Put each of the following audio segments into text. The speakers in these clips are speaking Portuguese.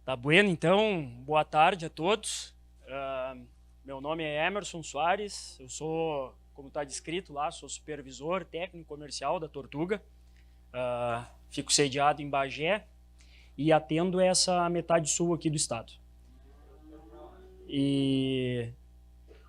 Tá bueno, então, boa tarde a todos. Meu nome é Emerson Soares, eu sou, como está descrito lá, sou supervisor técnico comercial da Tortuga. Fico sediado em Bagé e atendo essa metade sul aqui do estado. E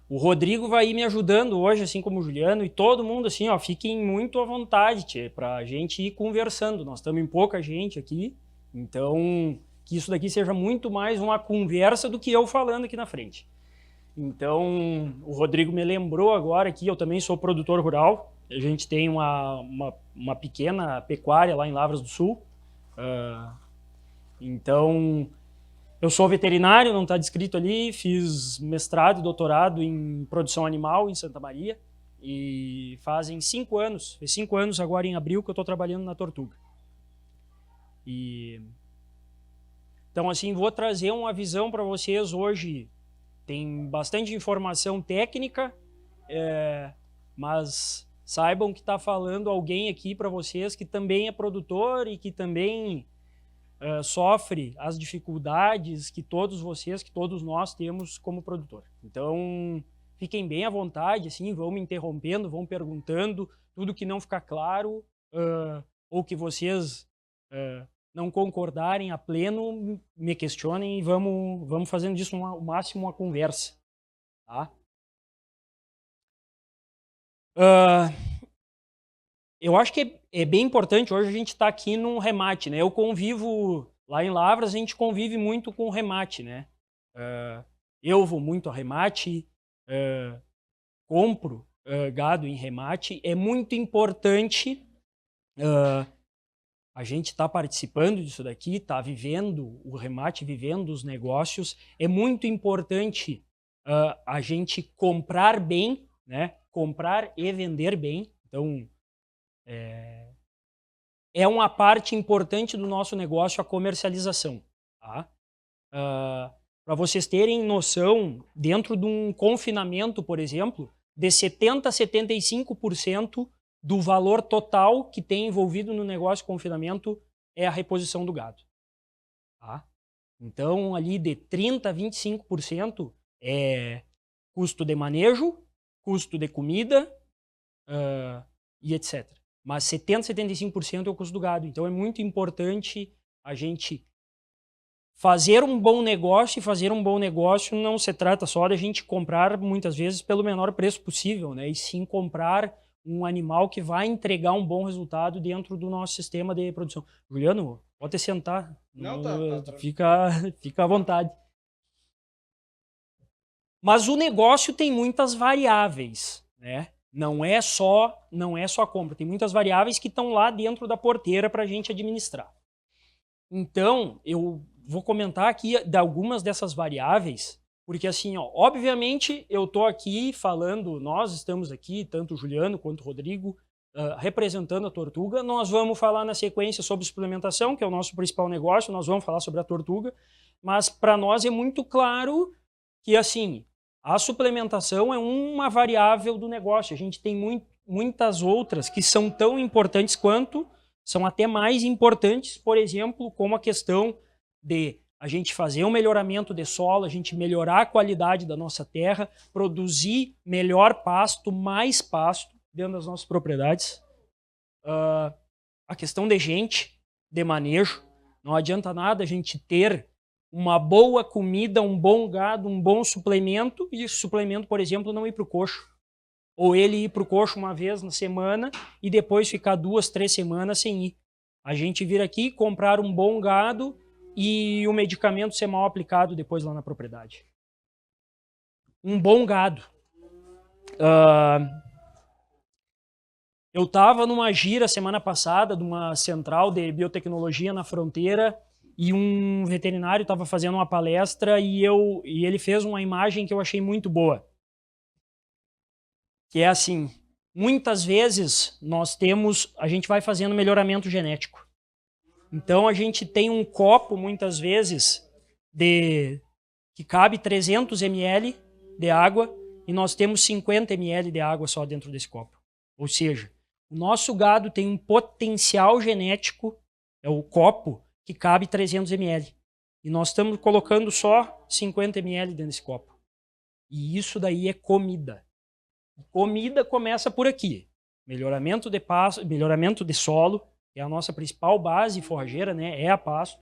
o Rodrigo vai ir me ajudando hoje, assim como o Juliano, e todo mundo, assim, ó, fiquem muito à vontade, para a gente ir conversando. Nós estamos em pouca gente aqui, então que isso daqui seja muito mais uma conversa do que eu falando aqui na frente. Então, o Rodrigo me lembrou agora que eu também sou produtor rural, a gente tem uma pequena pecuária lá em Lavras do Sul, então eu sou veterinário, não está descrito ali, fiz mestrado e doutorado em produção animal em Santa Maria e fazem 5 anos, fez 5 anos agora em abril que eu estou trabalhando na Tortuga. Então, assim, vou trazer uma visão para vocês hoje. Tem bastante informação técnica, mas saibam que está falando alguém aqui para vocês que também é produtor e que também sofre as dificuldades que todos vocês, que todos nós temos como produtor. Então, fiquem bem à vontade, assim, vão me interrompendo, vão perguntando, tudo que não ficar claro ou que vocês não concordarem a pleno, me questionem e vamos fazendo disso o máximo uma conversa. Tá? Eu acho que é bem importante, hoje a gente está aqui num remate, né? Eu convivo, lá em Lavras a gente convive muito com remate, né? Eu vou muito a remate, compro gado em remate, é muito importante a gente está participando disso daqui, está vivendo o remate, vivendo os negócios. É muito importante a gente comprar bem, né? Comprar e vender bem. Então, é uma parte importante do nosso negócio a comercialização. Tá? Para vocês terem noção, dentro de um confinamento, por exemplo, de 70% a 75% do valor total que tem envolvido no negócio de confinamento é a reposição do gado. Tá? Então, ali de 30% a 25% é custo de manejo, custo de comida e etc. Mas 70% a 75% é o custo do gado. Então, é muito importante a gente fazer um bom negócio, e fazer um bom negócio não se trata só de a gente comprar, muitas vezes, pelo menor preço possível, né? E sim comprar um animal que vai entregar um bom resultado dentro do nosso sistema de produção. Juliano, pode sentar. Não, tá. Fica à vontade. Mas o negócio tem muitas variáveis, né? Não é só a compra, tem muitas variáveis que estão lá dentro da porteira para a gente administrar. Então, eu vou comentar aqui de algumas dessas variáveis, porque assim, ó, obviamente eu estou aqui falando, nós estamos aqui, tanto o Juliano quanto o Rodrigo, representando a Tortuga. Nós vamos falar na sequência sobre suplementação, que é o nosso principal negócio, nós vamos falar sobre a Tortuga, mas para nós é muito claro que assim, a suplementação é uma variável do negócio. A gente tem muitas outras que são tão importantes quanto, são até mais importantes, por exemplo, como a questão de a gente fazer um melhoramento de solo, a gente melhorar a qualidade da nossa terra, produzir melhor pasto, mais pasto dentro das nossas propriedades. A questão de gente, de manejo. Não adianta nada a gente ter uma boa comida, um bom gado, um bom suplemento, e esse suplemento, por exemplo, não ir para o coxo. Ou ele ir para o coxo uma vez na semana e depois ficar 2, 3 semanas sem ir. A gente vir aqui, comprar um bom gado e o medicamento ser mal aplicado depois lá na propriedade. Um bom gado. Eu estava numa gira semana passada de uma central de biotecnologia na fronteira e um veterinário estava fazendo uma palestra e ele fez uma imagem que eu achei muito boa. Que é assim, muitas vezes a gente vai fazendo melhoramento genético. Então a gente tem um copo, muitas vezes, que cabe 300 ml de água e nós temos 50 ml de água só dentro desse copo. Ou seja, o nosso gado tem um potencial genético, é o copo, que cabe 300 ml. e nós estamos colocando só 50 ml dentro desse copo. E isso daí é comida. Comida começa por aqui. Melhoramento de pasto, melhoramento de solo, que é a nossa principal base forrageira, né? É a pasto.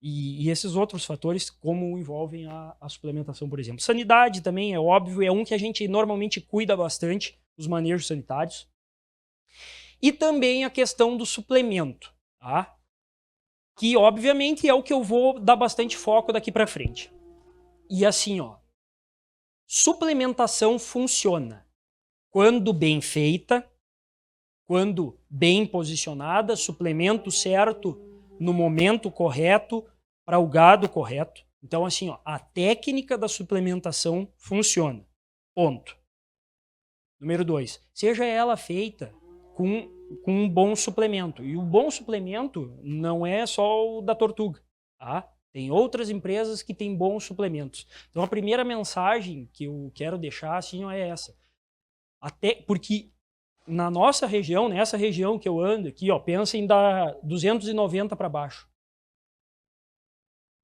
E esses outros fatores, como envolvem a suplementação, por exemplo. Sanidade também, é óbvio, é um que a gente normalmente cuida bastante, os manejos sanitários. E também a questão do suplemento, tá? Que obviamente é o que eu vou dar bastante foco daqui para frente. E assim, ó, suplementação funciona quando bem feita, quando bem posicionada, suplemento certo no momento correto para o gado correto. Então, assim, ó, a técnica da suplementação funciona. Ponto. Número 2, seja ela feita com um bom suplemento. E o bom suplemento não é só o da Tortuga, tá? Tem outras empresas que têm bons suplementos. Então, a primeira mensagem que eu quero deixar assim, é essa. Até porque na nossa região, nessa região que eu ando aqui, ó, pensa em dar 290 para baixo.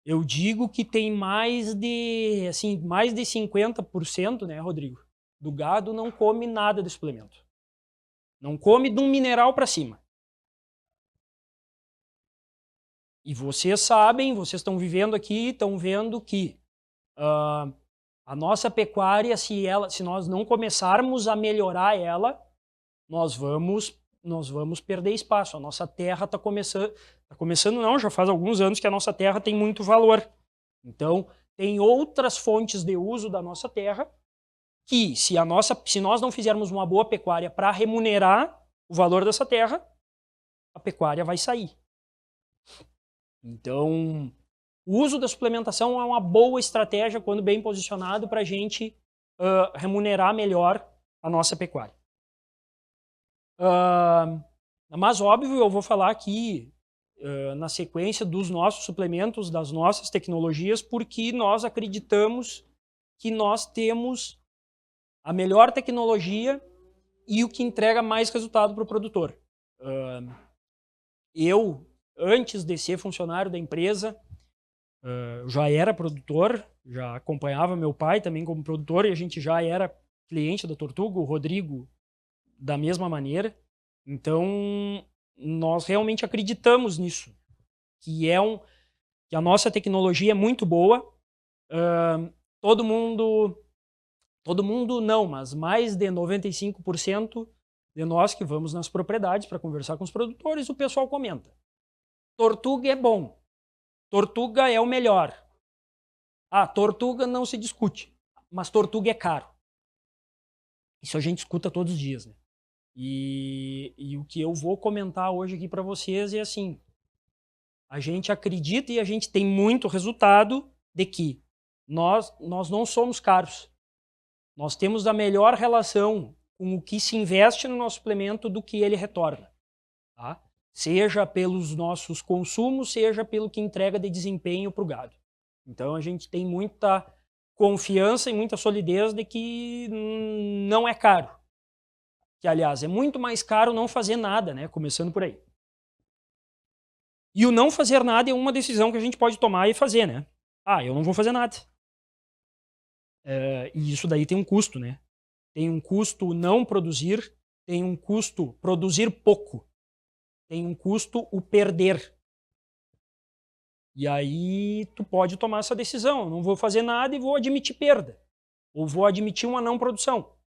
Eu digo que tem mais de 50%, né, Rodrigo, do gado não come nada de suplemento. Não come de um mineral para cima. E vocês sabem, vocês estão vivendo aqui, estão vendo que a nossa pecuária, se nós não começarmos a melhorar ela, nós vamos perder espaço. A nossa terra está começando não, já faz alguns anos que a nossa terra tem muito valor. Então, tem outras fontes de uso da nossa terra que, se nós não fizermos uma boa pecuária para remunerar o valor dessa terra, a pecuária vai sair. Então, o uso da suplementação é uma boa estratégia, quando bem posicionado, para a gente remunerar melhor a nossa pecuária. Mas, óbvio, eu vou falar aqui na sequência dos nossos suplementos, das nossas tecnologias, porque nós acreditamos que nós temos a melhor tecnologia e o que entrega mais resultado para o produtor. Eu, antes de ser funcionário da empresa, já era produtor, já acompanhava meu pai também como produtor, e a gente já era cliente da Tortuga, o Rodrigo da mesma maneira. Então, nós realmente acreditamos nisso, que a nossa tecnologia é muito boa. Todo mundo não, mas mais de 95% de nós que vamos nas propriedades para conversar com os produtores, o pessoal comenta: Tortuga é bom, Tortuga é o melhor. Tortuga não se discute, mas Tortuga é caro. Isso a gente escuta todos os dias, né? E o que eu vou comentar hoje aqui para vocês é assim: a gente acredita e a gente tem muito resultado de que nós não somos caros. Nós temos a melhor relação com o que se investe no nosso suplemento do que ele retorna. Tá? Seja pelos nossos consumos, seja pelo que entrega de desempenho para o gado. Então a gente tem muita confiança e muita solidez de que não é caro. Que, aliás, é muito mais caro não fazer nada, né? Começando por aí. E o não fazer nada é uma decisão que a gente pode tomar e fazer, né? Eu não vou fazer nada. E isso daí tem um custo, né? Tem um custo não produzir, tem um custo produzir pouco, tem um custo o perder. E aí tu pode tomar essa decisão: eu não vou fazer nada e vou admitir perda, ou vou admitir uma não produção.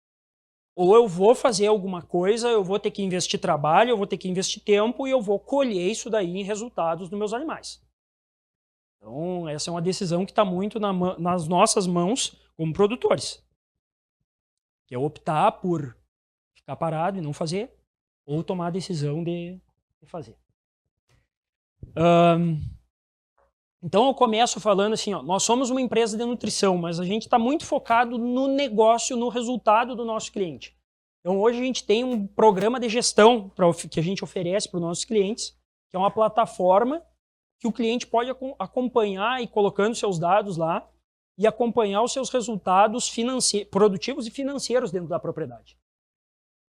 Ou eu vou fazer alguma coisa, eu vou ter que investir trabalho, eu vou ter que investir tempo e eu vou colher isso daí em resultados dos meus animais. Então, essa é uma decisão que está muito nas nossas mãos como produtores. Que é optar por ficar parado e não fazer, ou tomar a decisão de fazer. Então, eu começo falando assim, nós somos uma empresa de nutrição, mas a gente está muito focado no negócio, no resultado do nosso cliente. Então, hoje a gente tem um programa de gestão que a gente oferece para os nossos clientes, que é uma plataforma que o cliente pode acompanhar e colocando seus dados lá e acompanhar os seus resultados produtivos e financeiros dentro da propriedade.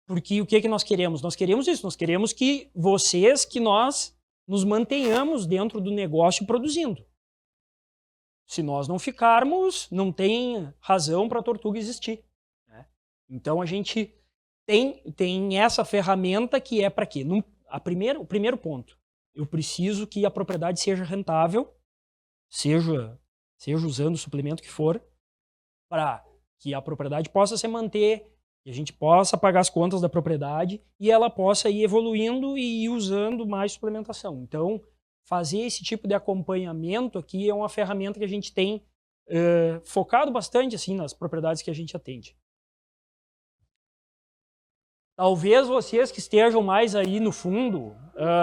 Porque o que nós queremos? Nós queremos isso, nós queremos que vocês, que nós nos mantenhamos dentro do negócio produzindo. Se nós não ficarmos, não tem razão para a Tortuga existir, né? Então a gente tem essa ferramenta que é para quê? O primeiro ponto, eu preciso que a propriedade seja rentável, seja usando o suplemento que for, para que a propriedade possa se manter, que a gente possa pagar as contas da propriedade e ela possa ir evoluindo e ir usando mais suplementação. Então, fazer esse tipo de acompanhamento aqui é uma ferramenta que a gente tem focado bastante assim, nas propriedades que a gente atende. Talvez vocês que estejam mais aí no fundo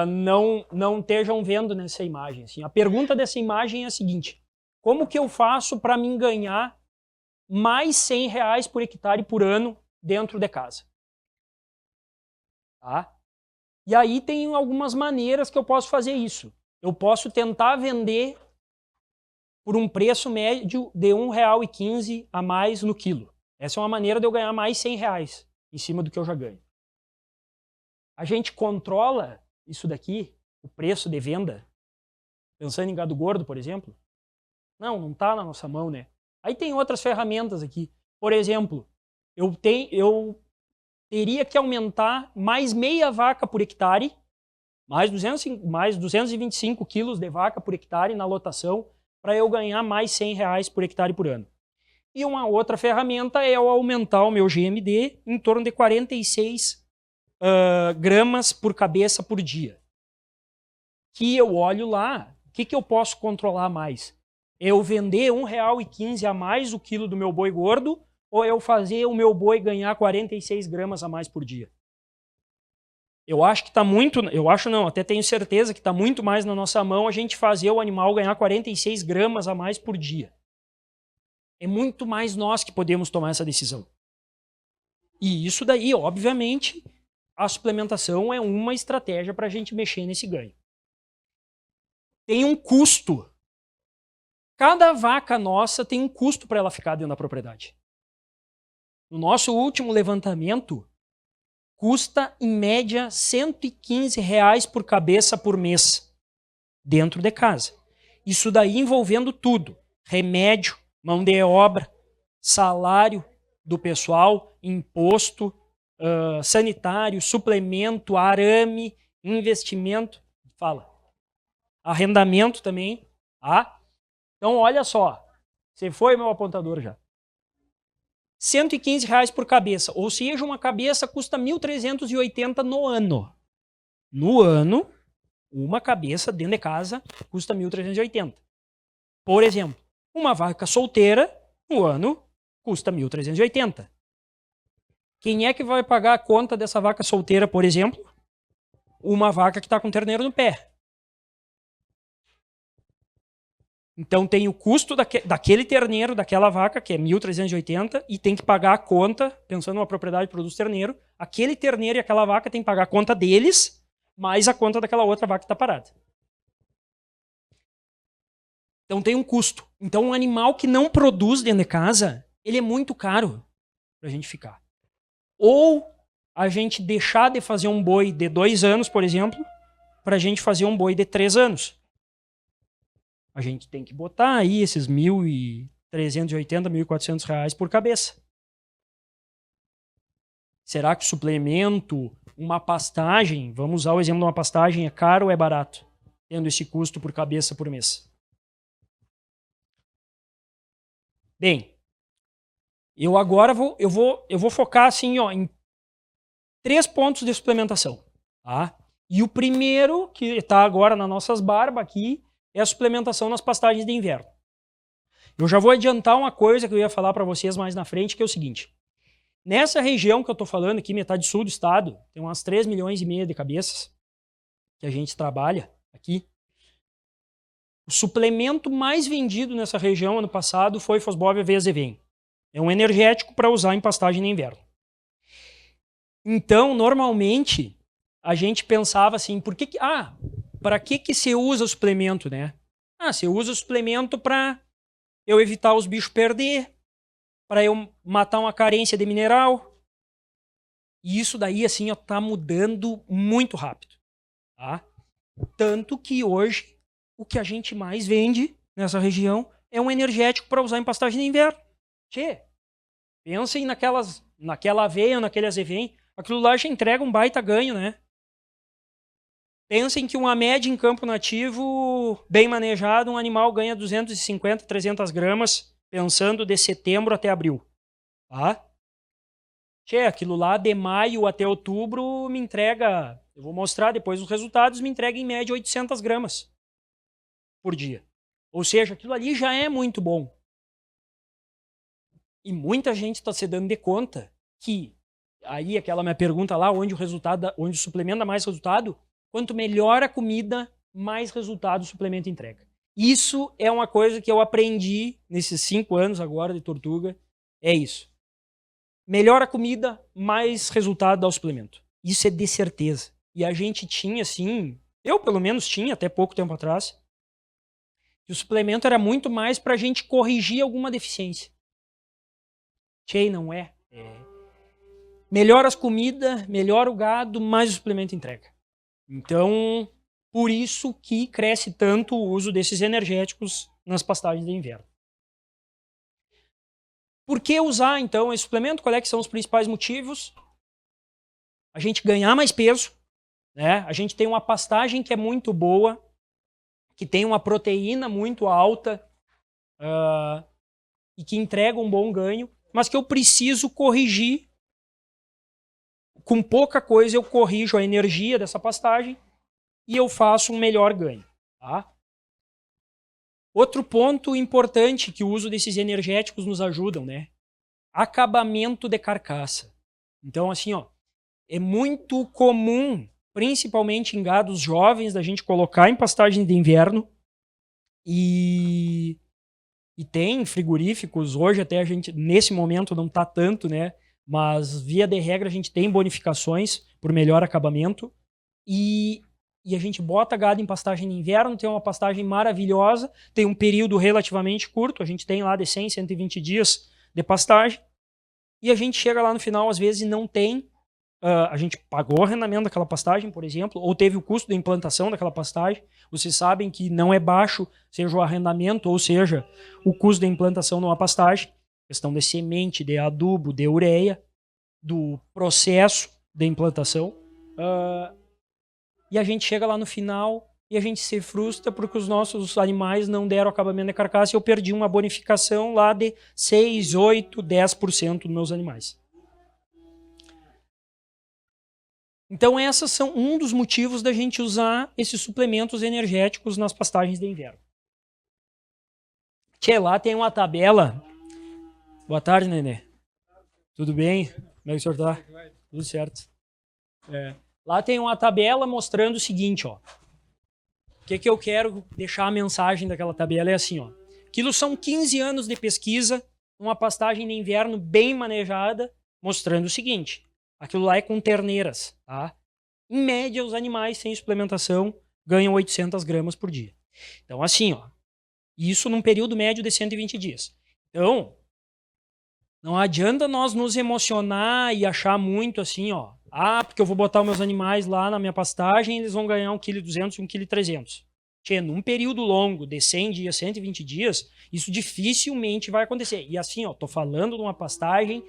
não estejam vendo nessa imagem. Assim. A pergunta dessa imagem é a seguinte: como que eu faço para mim ganhar mais R$100 por hectare por ano dentro de casa? Tá? E aí tem algumas maneiras que eu posso fazer isso. Eu posso tentar vender por um preço médio de R$1,15 a mais no quilo. Essa é uma maneira de eu ganhar mais R$100 em cima do que eu já ganho. A gente controla isso daqui, o preço de venda, pensando em gado gordo, por exemplo? Não está na nossa mão, né? Aí tem outras ferramentas aqui. Por exemplo, eu teria que aumentar mais meia vaca por hectare, mais 225 quilos de vaca por hectare na lotação, para eu ganhar mais R$100 por hectare por ano. E uma outra ferramenta é eu aumentar o meu GMD em torno de 46 gramas por cabeça por dia. Que eu olho lá, o que eu posso controlar mais? Eu vender R$1,15 a mais o quilo do meu boi gordo ou eu fazer o meu boi ganhar 46 gramas a mais por dia? Eu acho que está muito, até tenho certeza que está muito mais na nossa mão a gente fazer o animal ganhar 46 gramas a mais por dia. É muito mais nós que podemos tomar essa decisão. E isso daí, obviamente, a suplementação é uma estratégia para a gente mexer nesse ganho. Tem um custo. Cada vaca nossa tem um custo para ela ficar dentro da propriedade. No nosso último levantamento, custa em média R$115 por cabeça por mês dentro de casa. Isso daí envolvendo tudo: remédio, mão de obra, salário do pessoal, imposto, sanitário, suplemento, arame, investimento, arrendamento também. Tá? Então, olha só, você foi meu apontador já. R$115 por cabeça, ou seja, uma cabeça custa 1.380 no ano. No ano, uma cabeça dentro de casa custa 1.380. Por exemplo, uma vaca solteira, no ano, custa 1.380. Quem é que vai pagar a conta dessa vaca solteira, por exemplo? Uma vaca que está com terneiro no pé. Então tem o custo daquele terneiro, daquela vaca, que é 1.380, e tem que pagar a conta, pensando numa propriedade que produz terneiro, aquele terneiro e aquela vaca tem que pagar a conta deles, mais a conta daquela outra vaca que está parada. Então tem um custo. Então um animal que não produz dentro de casa, ele é muito caro para a gente ficar. Ou a gente deixar de fazer um boi de 2 anos, por exemplo, para a gente fazer um boi de 3 anos. A gente tem que botar aí esses 1.380, R$1.400 por cabeça. Será que o suplemento, uma pastagem, vamos usar o exemplo de uma pastagem, é caro ou é barato? Tendo esse custo por cabeça por mês. Bem, eu agora vou focar assim, ó, em 3 pontos de suplementação. Tá? E o primeiro, que está agora nas nossas barbas aqui, é a suplementação nas pastagens de inverno. Eu já vou adiantar uma coisa que eu ia falar para vocês mais na frente, que é o seguinte. Nessa região que eu estou falando aqui, metade sul do estado, tem umas 3,5 milhões de cabeças que a gente trabalha aqui. O suplemento mais vendido nessa região ano passado foi Fosbovia Veazevem. É um energético para usar em pastagem no inverno. Então, normalmente, a gente pensava assim, para que se usa o suplemento, né? Você usa o suplemento para eu evitar os bichos perder, para eu matar uma carência de mineral. E isso daí, assim, ó, tá mudando muito rápido. Tá? Tanto que hoje o que a gente mais vende nessa região é um energético para usar em pastagem de inverno. Tchê, pensem naquela aveia, naquele azevém, aquilo lá já entrega um baita ganho, né? Pensem que uma média em campo nativo, bem manejado, um animal ganha 250, 300 gramas, pensando de setembro até abril. Tá? Tchê, aquilo lá de maio até outubro me entrega, eu vou mostrar depois os resultados, me entrega em média 800 gramas por dia. Ou seja, aquilo ali já é muito bom. E muita gente está se dando de conta que, aí aquela minha pergunta lá, onde o suplemento dá mais resultado, quanto melhor a comida, mais resultado o suplemento entrega. Isso é uma coisa que eu aprendi nesses 5 anos agora de Tortuga, é isso. Melhor a comida, mais resultado dá o suplemento. Isso é de certeza. E a gente tinha, assim, eu pelo menos tinha até pouco tempo atrás, que o suplemento era muito mais para a gente corrigir alguma deficiência. Tchê, não é. Melhora as comidas, melhora o gado, mais o suplemento entrega. Então, por isso que cresce tanto o uso desses energéticos nas pastagens de inverno. Por que usar, então, esse suplemento? Quais são os principais motivos? A gente ganhar mais peso, né? A gente tem uma pastagem que é muito boa, que tem uma proteína muito alta e que entrega um bom ganho, mas que eu preciso corrigir. Com pouca coisa eu corrijo a energia dessa pastagem e eu faço um melhor ganho. Tá? Outro ponto importante que o uso desses energéticos nos ajudam, né? Acabamento de carcaça. Então, assim, ó, é muito comum, principalmente em gados jovens, da gente colocar em pastagem de inverno e tem frigoríficos, hoje até a gente, nesse momento não tá tanto, né? Mas via de regra a gente tem bonificações por melhor acabamento e a gente bota gado em pastagem de inverno, tem uma pastagem maravilhosa, tem um período relativamente curto, a gente tem lá de 100, 120 dias de pastagem, e a gente chega lá no final, às vezes, e não tem, a gente pagou o arrendamento daquela pastagem, por exemplo, ou teve o custo da implantação daquela pastagem, vocês sabem que não é baixo, seja o arrendamento, ou seja, o custo da implantação numa pastagem, questão de semente, de adubo, de ureia, do processo de implantação, e a gente chega lá no final e a gente se frustra porque os nossos animais não deram acabamento de carcaça e eu perdi uma bonificação lá de 6, 8, 10% dos meus animais. Então esses são um dos motivos da gente usar esses suplementos energéticos nas pastagens de inverno. Tchê, lá tem uma tabela. Boa tarde, Nenê. Tudo bem? Como é que o senhor tá? Tudo certo. Lá tem uma tabela mostrando o seguinte, ó. O que eu quero deixar a mensagem daquela tabela é assim, ó. Aquilo são 15 anos de pesquisa, uma pastagem de inverno bem manejada, mostrando o seguinte. Aquilo lá é com terneiras, tá? Em média, os animais sem suplementação ganham 800 gramas por dia. Então, assim, ó. Isso num período médio de 120 dias. Então, não adianta nós nos emocionar e achar muito assim, ó. Porque eu vou botar os meus animais lá na minha pastagem, eles vão ganhar 1,2 kg, 1,3 kg. Tchê, num período longo de 100 dias, 120 dias, isso dificilmente vai acontecer. E assim, ó, tô falando de uma pastagem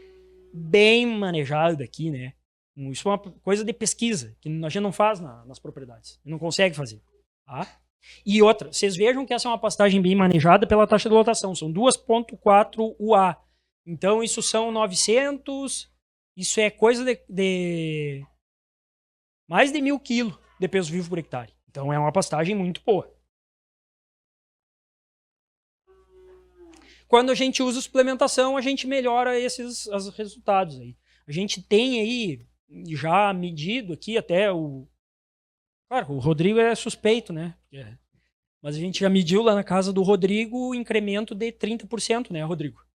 bem manejada aqui, né? Isso é uma coisa de pesquisa, que a gente não faz nas propriedades. Não consegue fazer. Tá? E outra, vocês vejam que essa é uma pastagem bem manejada pela taxa de lotação. São 2,4 UA. Então, isso são 900, isso é coisa de mais de 1.000 quilos de peso vivo por hectare. Então, é uma pastagem muito boa. Quando a gente usa suplementação, a gente melhora esses resultados aí. A gente tem aí, já medido aqui até o... Claro, o Rodrigo é suspeito, né? Mas a gente já mediu lá na casa do Rodrigo o incremento de 30%, né, Rodrigo?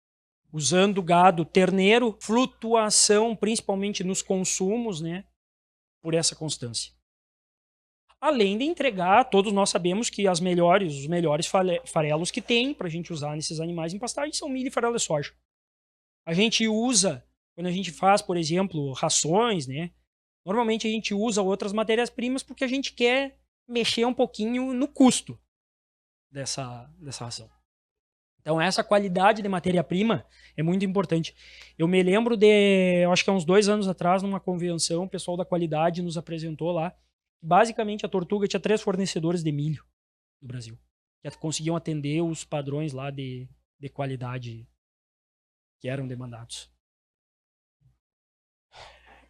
Usando gado terneiro, flutuação principalmente nos consumos, né, por essa constância. Além de entregar, todos nós sabemos que os melhores farelos que tem para a gente usar nesses animais em pastagem são milho e farelo de soja. A gente usa, quando a gente faz, por exemplo, rações, né, normalmente a gente usa outras matérias-primas porque a gente quer mexer um pouquinho no custo dessa ração. Então, essa qualidade de matéria-prima é muito importante. Eu me lembro eu acho que há uns 2 anos atrás, numa convenção, o pessoal da qualidade nos apresentou lá. Basicamente, a Tortuga tinha 3 fornecedores de milho no Brasil, que conseguiam atender os padrões lá de qualidade que eram demandados.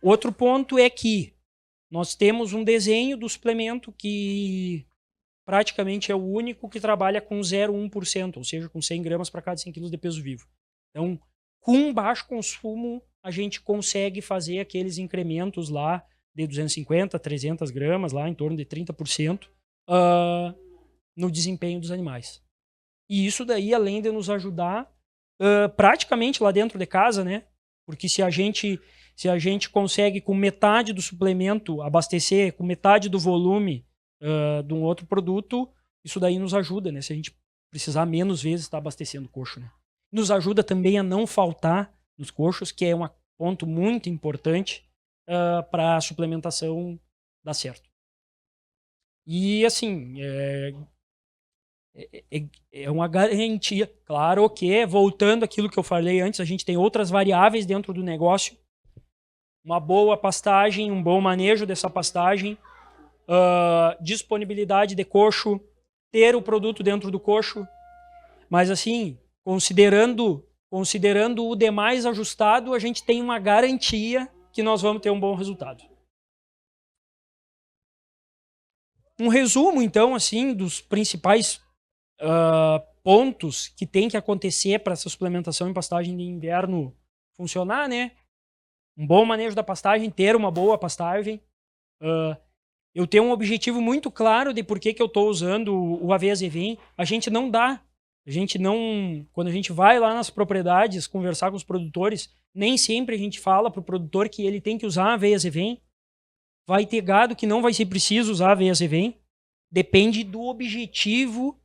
Outro ponto é que nós temos um desenho do suplemento que praticamente é o único que trabalha com 0,1%, ou seja, com 100 gramas para cada 100 quilos de peso vivo. Então, com baixo consumo, a gente consegue fazer aqueles incrementos lá de 250, 300 gramas, lá em torno de 30%, no desempenho dos animais. E isso daí, além de nos ajudar praticamente lá dentro de casa, né? Porque se a gente consegue com metade do suplemento abastecer, com metade do volume de um outro produto, isso daí nos ajuda, né? Se a gente precisar menos vezes estar abastecendo o coxo, né? Nos ajuda também a não faltar nos coxos, que é um ponto muito importante para a suplementação dar certo. E assim, é uma garantia. Claro que, voltando àquilo que eu falei antes, a gente tem outras variáveis dentro do negócio. Uma boa pastagem, um bom manejo dessa pastagem, disponibilidade de coxo, ter o produto dentro do coxo. Mas assim, considerando o demais ajustado, a gente tem uma garantia que nós vamos ter um bom resultado. Um resumo, então, assim, dos principais pontos que tem que acontecer para essa suplementação em pastagem de inverno funcionar, né? Um bom manejo da pastagem, ter uma boa pastagem. Eu tenho um objetivo muito claro de por que eu estou usando o AVZVEM. A gente não, quando a gente vai lá nas propriedades conversar com os produtores, nem sempre a gente fala para o produtor que ele tem que usar a AVZVEM. Vai ter gado que não vai ser preciso usar a AVZVEM. Depende do objetivo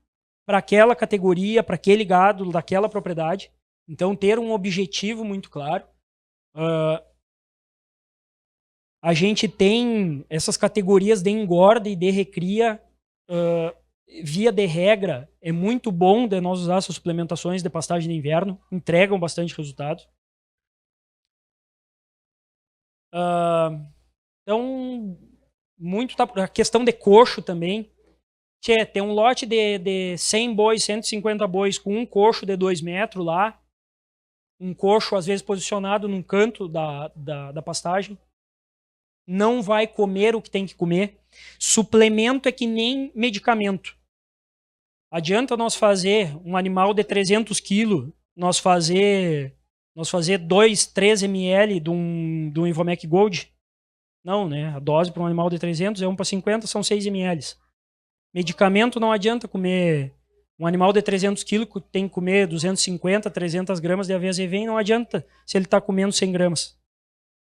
para aquela categoria, para aquele gado, daquela propriedade. Então, ter um objetivo muito claro. A gente tem essas categorias de engorda e de recria. Via de regra, é muito bom de nós usar essas suplementações de pastagem de inverno. Entregam bastante resultado. Então, a questão de coxo também. Tem um lote de 100 bois, 150 bois com um coxo de 2 metros lá. Um coxo, às vezes, posicionado num canto da pastagem. Não vai comer o que tem que comer. Suplemento é que nem medicamento. Adianta nós fazer um animal de 300 quilos, nós fazer 2, 3 ml de um Ivomec Gold? Não, né? A dose para um animal de 300 é 1 para 50, são 6 ml. Medicamento não adianta comer. Um animal de 300 quilos tem que comer 250, 300 gramas de AVZVEM, não adianta se ele está comendo 100 gramas.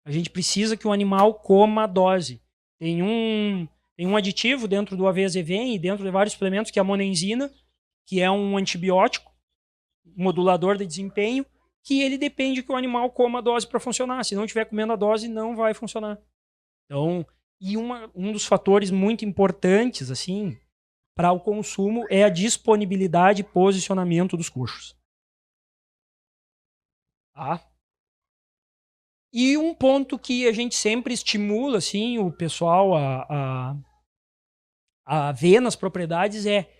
A gente precisa que o animal coma a dose. Tem um aditivo dentro do AVZVEM e dentro de vários suplementos, que é a monenzina, que é um antibiótico, modulador de desempenho, que ele depende que o animal coma a dose para funcionar. Se não estiver comendo a dose, não vai funcionar. Então, e um dos fatores muito importantes, assim, para o consumo é a disponibilidade e posicionamento dos coxos. Tá? E um ponto que a gente sempre estimula assim, o pessoal a ver nas propriedades é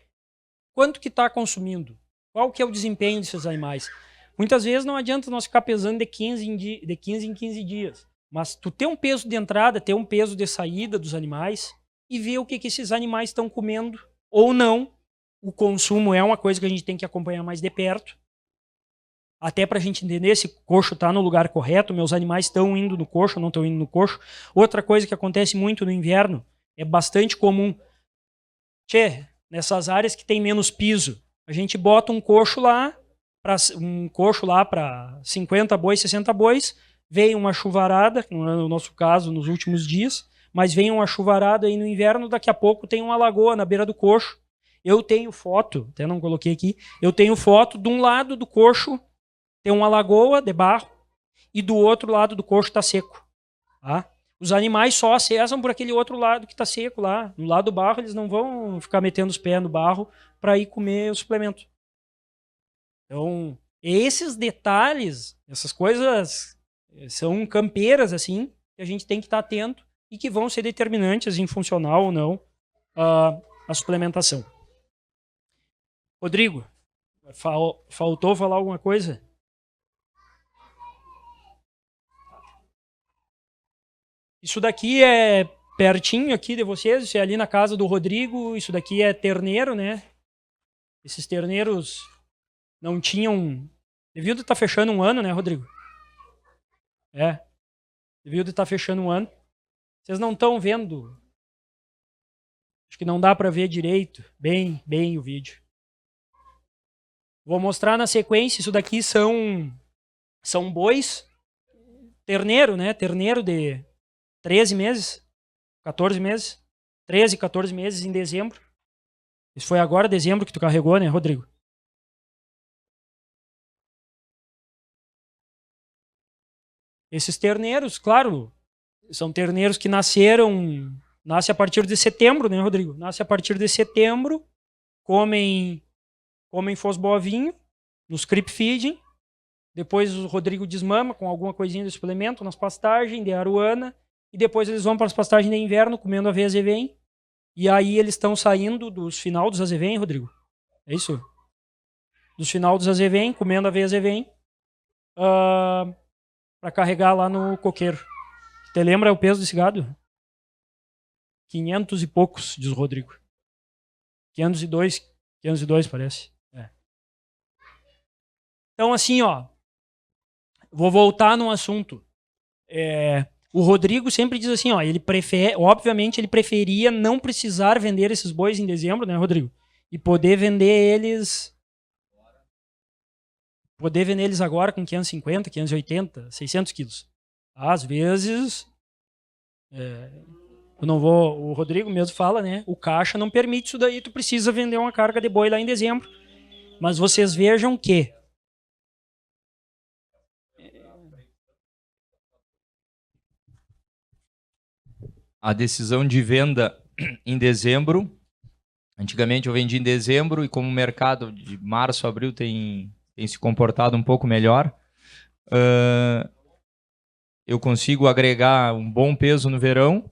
quanto que está consumindo, qual que é o desempenho desses animais. Muitas vezes não adianta nós ficar pesando de 15 em 15 dias, mas tu ter um peso de entrada, ter um peso de saída dos animais e ver o que esses animais estão comendo ou não. O consumo é uma coisa que a gente tem que acompanhar mais de perto. Até para a gente entender se o coxo está no lugar correto, meus animais estão indo no coxo ou não estão indo no coxo. Outra coisa que acontece muito no inverno, é bastante comum. Nessas áreas que tem menos piso, a gente bota um coxo lá para 50 bois, 60 bois, vem uma chuvarada, não é o nosso caso nos últimos dias, mas vem uma chuvarada aí no inverno, daqui a pouco tem uma lagoa na beira do coxo. Eu tenho foto, até não coloquei aqui, eu tenho foto de um lado do coxo tem uma lagoa de barro e do outro lado do coxo está seco. Tá? Os animais só acessam por aquele outro lado que está seco lá. No lado do barro, eles não vão ficar metendo os pés no barro para ir comer o suplemento. Então, esses detalhes, essas coisas são campeiras, assim, que a gente tem que estar atento e que vão ser determinantes em funcional ou não a suplementação. Rodrigo, faltou falar alguma coisa? Isso daqui é pertinho aqui de vocês, isso é ali na casa do Rodrigo, isso daqui é terneiro, né? Esses terneiros não tinham... Devido estar fechando um ano, né, Rodrigo? É. Devido estar fechando um ano. Vocês não estão vendo. Acho que não dá para ver direito, bem o vídeo. Vou mostrar na sequência. Isso daqui são bois. Terneiro, né? Terneiro de 13 meses, 14 meses. 13, 14 meses em dezembro. Isso foi agora, dezembro, que tu carregou, né, Rodrigo? Esses terneiros, claro, são terneiros que nasce a partir de setembro, né, Rodrigo? Nasce a partir de setembro, comem fosbovinho, nos creep feeding, depois o Rodrigo desmama com alguma coisinha de suplemento nas pastagens de aruana, e depois eles vão para as pastagens de inverno comendo aveia azevém, e aí eles estão saindo dos final dos azevém, Rodrigo? É isso? Dos final dos azevém, comendo aveia azevém, para carregar lá no coqueiro. Te lembra o peso desse gado? 500 e poucos, diz o Rodrigo. 502 parece. É. Então, assim, ó, vou voltar num assunto. O Rodrigo sempre diz assim, ó, obviamente ele preferia não precisar vender esses bois em dezembro, né, Rodrigo? E poder vender eles agora com 550, 580, 600 quilos. Às vezes, eu não vou, o Rodrigo mesmo fala, né? O caixa não permite isso daí, tu precisa vender uma carga de boi lá em dezembro. Mas vocês vejam que a decisão de venda em dezembro, antigamente eu vendia em dezembro e como o mercado de março, abril tem se comportado um pouco melhor, eu consigo agregar um bom peso no verão,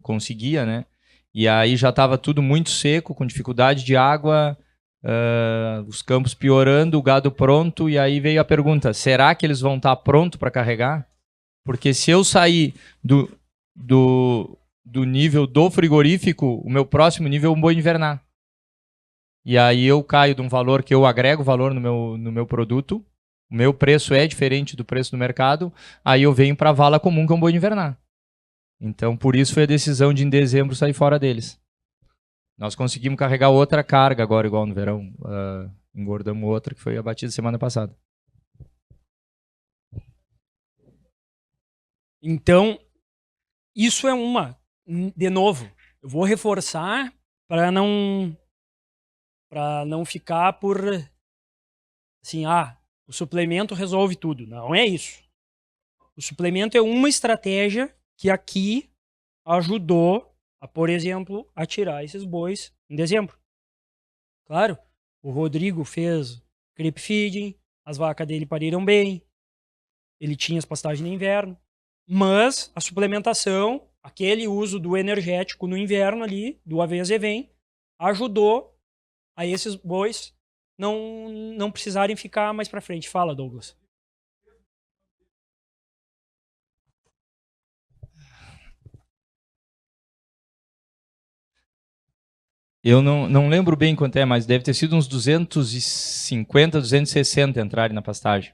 conseguia, né? E aí já estava tudo muito seco, com dificuldade de água, os campos piorando, o gado pronto, e aí veio a pergunta, será que eles vão estar prontos para carregar? Porque se eu sair do nível do frigorífico, o meu próximo nível é um boi invernar. E aí eu caio de um valor que eu agrego valor no meu produto, o meu preço é diferente do preço do mercado, aí eu venho para a vala comum que é um boi invernar. Então, por isso foi a decisão de em dezembro sair fora deles. Nós conseguimos carregar outra carga agora, igual no verão. Engordamos outra que foi abatida semana passada. Então, isso é uma. De novo, eu vou reforçar para não ficar por assim, o suplemento resolve tudo. Não é isso. O suplemento é uma estratégia que aqui ajudou a, por exemplo, a tirar esses bois em dezembro. Claro, o Rodrigo fez creep feeding, as vacas dele pariram bem, ele tinha as pastagens no inverno, mas a suplementação, aquele uso do energético no inverno ali, do aveia azevém, ajudou a esses bois não precisarem ficar mais para frente. Fala, Douglas. Eu não lembro bem quanto é, mas deve ter sido uns 250, 260 entrarem na pastagem.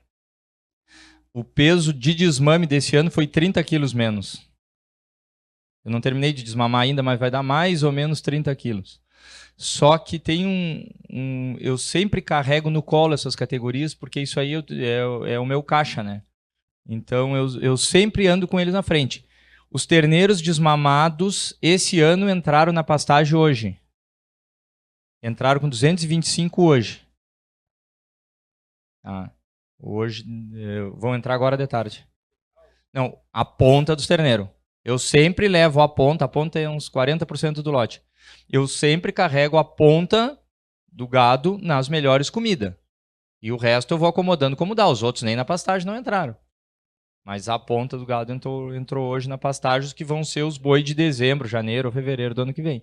O peso de desmame desse ano foi 30 quilos menos. Eu não terminei de desmamar ainda, mas vai dar mais ou menos 30 quilos. Só que tem eu sempre carrego no colo essas categorias, porque isso aí é o meu caixa, né? Então eu sempre ando com eles na frente. Os terneiros desmamados esse ano entraram na pastagem hoje. Entraram com 225 hoje. Hoje vão entrar agora de tarde. Não, a ponta dos terneiros. Eu sempre levo a ponta é uns 40% do lote. Eu sempre carrego a ponta do gado nas melhores comidas. E o resto eu vou acomodando como dá. Os outros nem na pastagem não entraram. Mas a ponta do gado entrou hoje na pastagem, os que vão ser os boi de dezembro, janeiro ou fevereiro do ano que vem.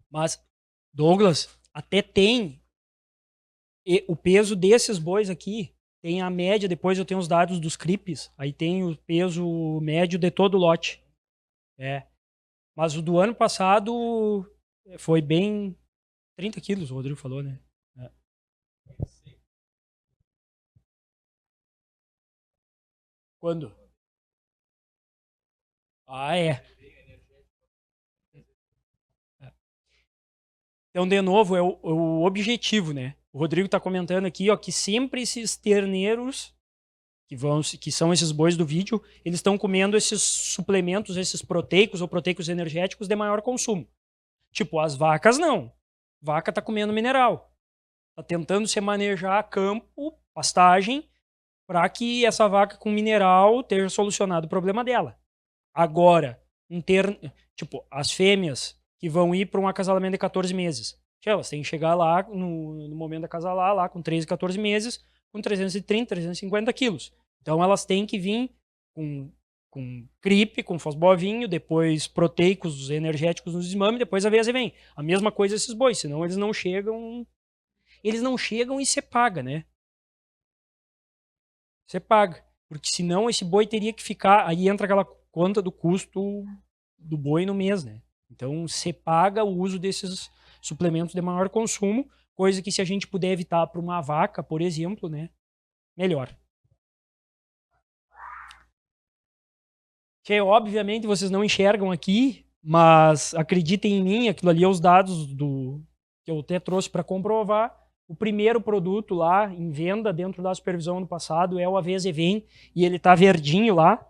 Mas, Douglas, até tem o peso desses bois aqui, tem a média, depois eu tenho os dados dos CRIPs, aí tem o peso médio de todo o lote. Mas o do ano passado foi bem 30 quilos, o Rodrigo falou, né? Quando? É. Então, de novo, é o objetivo, né? O Rodrigo está comentando aqui, ó, que sempre esses terneiros, que são esses bois do vídeo, eles estão comendo esses suplementos, esses proteicos ou proteicos energéticos de maior consumo. Tipo, as vacas não. Vaca está comendo mineral. Está tentando se manejar campo, pastagem, para que essa vaca com mineral tenha solucionado o problema dela. Agora, tipo, as fêmeas que vão ir para um acasalamento de 14 meses. Elas têm que chegar lá, no momento de acasalar, lá com 13, 14 meses, com 330, 350 quilos. Então, elas têm que vir com CRIP, com fosbovinho, depois proteicos energéticos nos desmame, depois a vez vem. A mesma coisa esses bois, senão eles não chegam. Eles não chegam e você paga, né? Você paga. Porque senão esse boi teria que ficar. Aí entra aquela conta do custo do boi no mês, né? Então você paga o uso desses suplementos de maior consumo, coisa que se a gente puder evitar para uma vaca, por exemplo, né? Melhor. Que obviamente vocês não enxergam aqui, mas acreditem em mim, aquilo ali é os dados que eu até trouxe para comprovar. O primeiro produto lá em venda dentro da supervisão ano passado é o AVZVEM e ele tá verdinho lá.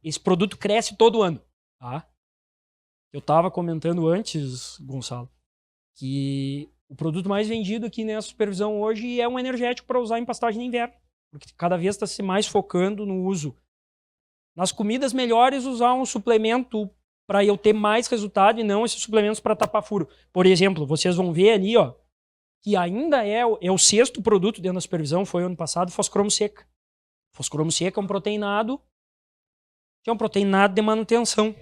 Esse produto cresce todo ano, tá? Eu estava comentando antes, Gonçalo, que o produto mais vendido aqui nessa supervisão hoje é um energético para usar em pastagem de inverno, porque cada vez está se mais focando no uso. Nas comidas melhores, usar um suplemento para eu ter mais resultado e não esses suplementos para tapar furo. Por exemplo, vocês vão ver ali, ó, que ainda é o sexto produto dentro da supervisão, foi ano passado, foscromo seca. Foscromo seca é um proteinado, que é um proteinado de manutenção.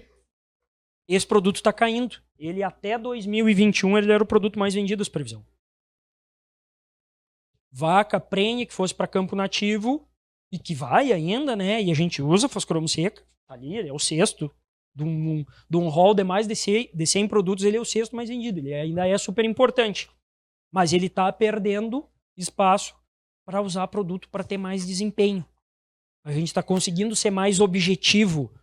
Esse produto está caindo. Ele até 2021 ele era o produto mais vendido da supervisão. Vaca, prenhe, que fosse para campo nativo, e que vai ainda, né? E a gente usa foscromo seca, tá ali, ele é o sexto. De um hall de mais de 100 produtos, ele é o sexto mais vendido. Ele ainda é super importante. Mas ele está perdendo espaço para usar produto para ter mais desempenho. A gente está conseguindo ser mais objetivo,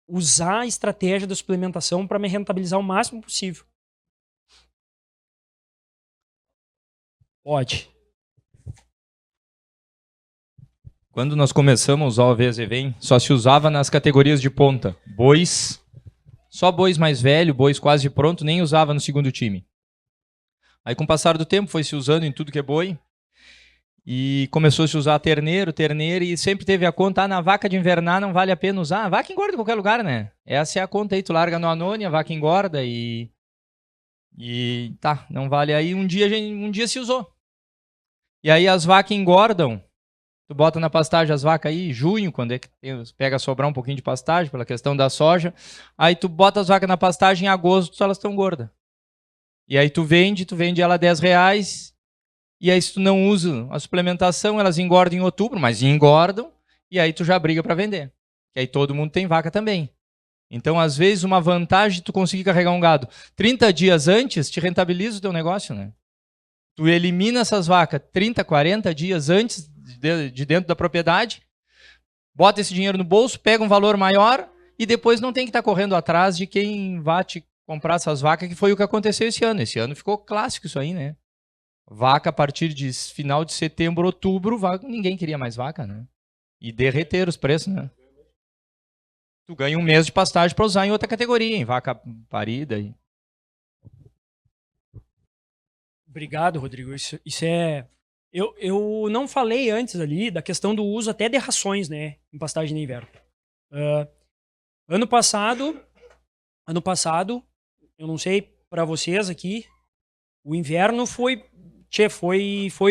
usar a estratégia da suplementação para me rentabilizar o máximo possível. Pode. Quando nós começamos a usar o AVZVEM, só se usava nas categorias de ponta. Bois, só bois mais velho, bois quase pronto, nem usava no segundo time. Aí com o passar do tempo foi se usando em tudo que é boi. E começou a se usar terneiro, e sempre teve a conta, na vaca de invernar não vale a pena usar. A vaca engorda em qualquer lugar, né? Essa é a conta aí, tu larga no anone, a vaca engorda e tá, não vale. Aí um dia se usou. E aí as vacas engordam, tu bota na pastagem as vacas aí, junho, quando é que pega a sobrar um pouquinho de pastagem, pela questão da soja. Aí tu bota as vacas na pastagem em agosto, elas estão gordas. E aí tu vende ela R$10, e aí se tu não usa a suplementação, elas engordam em outubro, mas engordam, e aí tu já briga para vender. E aí todo mundo tem vaca também. Então, às vezes, uma vantagem de tu conseguir carregar um gado 30 dias antes, te rentabiliza o teu negócio, né? Tu elimina essas vacas 30, 40 dias antes de dentro da propriedade, bota esse dinheiro no bolso, pega um valor maior, e depois não tem que estar correndo atrás de quem vai te comprar essas vacas, que foi o que aconteceu esse ano. Esse ano ficou clássico isso aí, né? Vaca a partir de final de setembro, outubro, ninguém queria mais vaca, né? E derreteram os preços, né? Tu ganha um mês de pastagem para usar em outra categoria, em vaca parida. Obrigado, Rodrigo. Isso é Eu não falei antes ali da questão do uso até de rações, né, em pastagem de inverno. Ano passado, eu não sei para vocês aqui, o inverno foi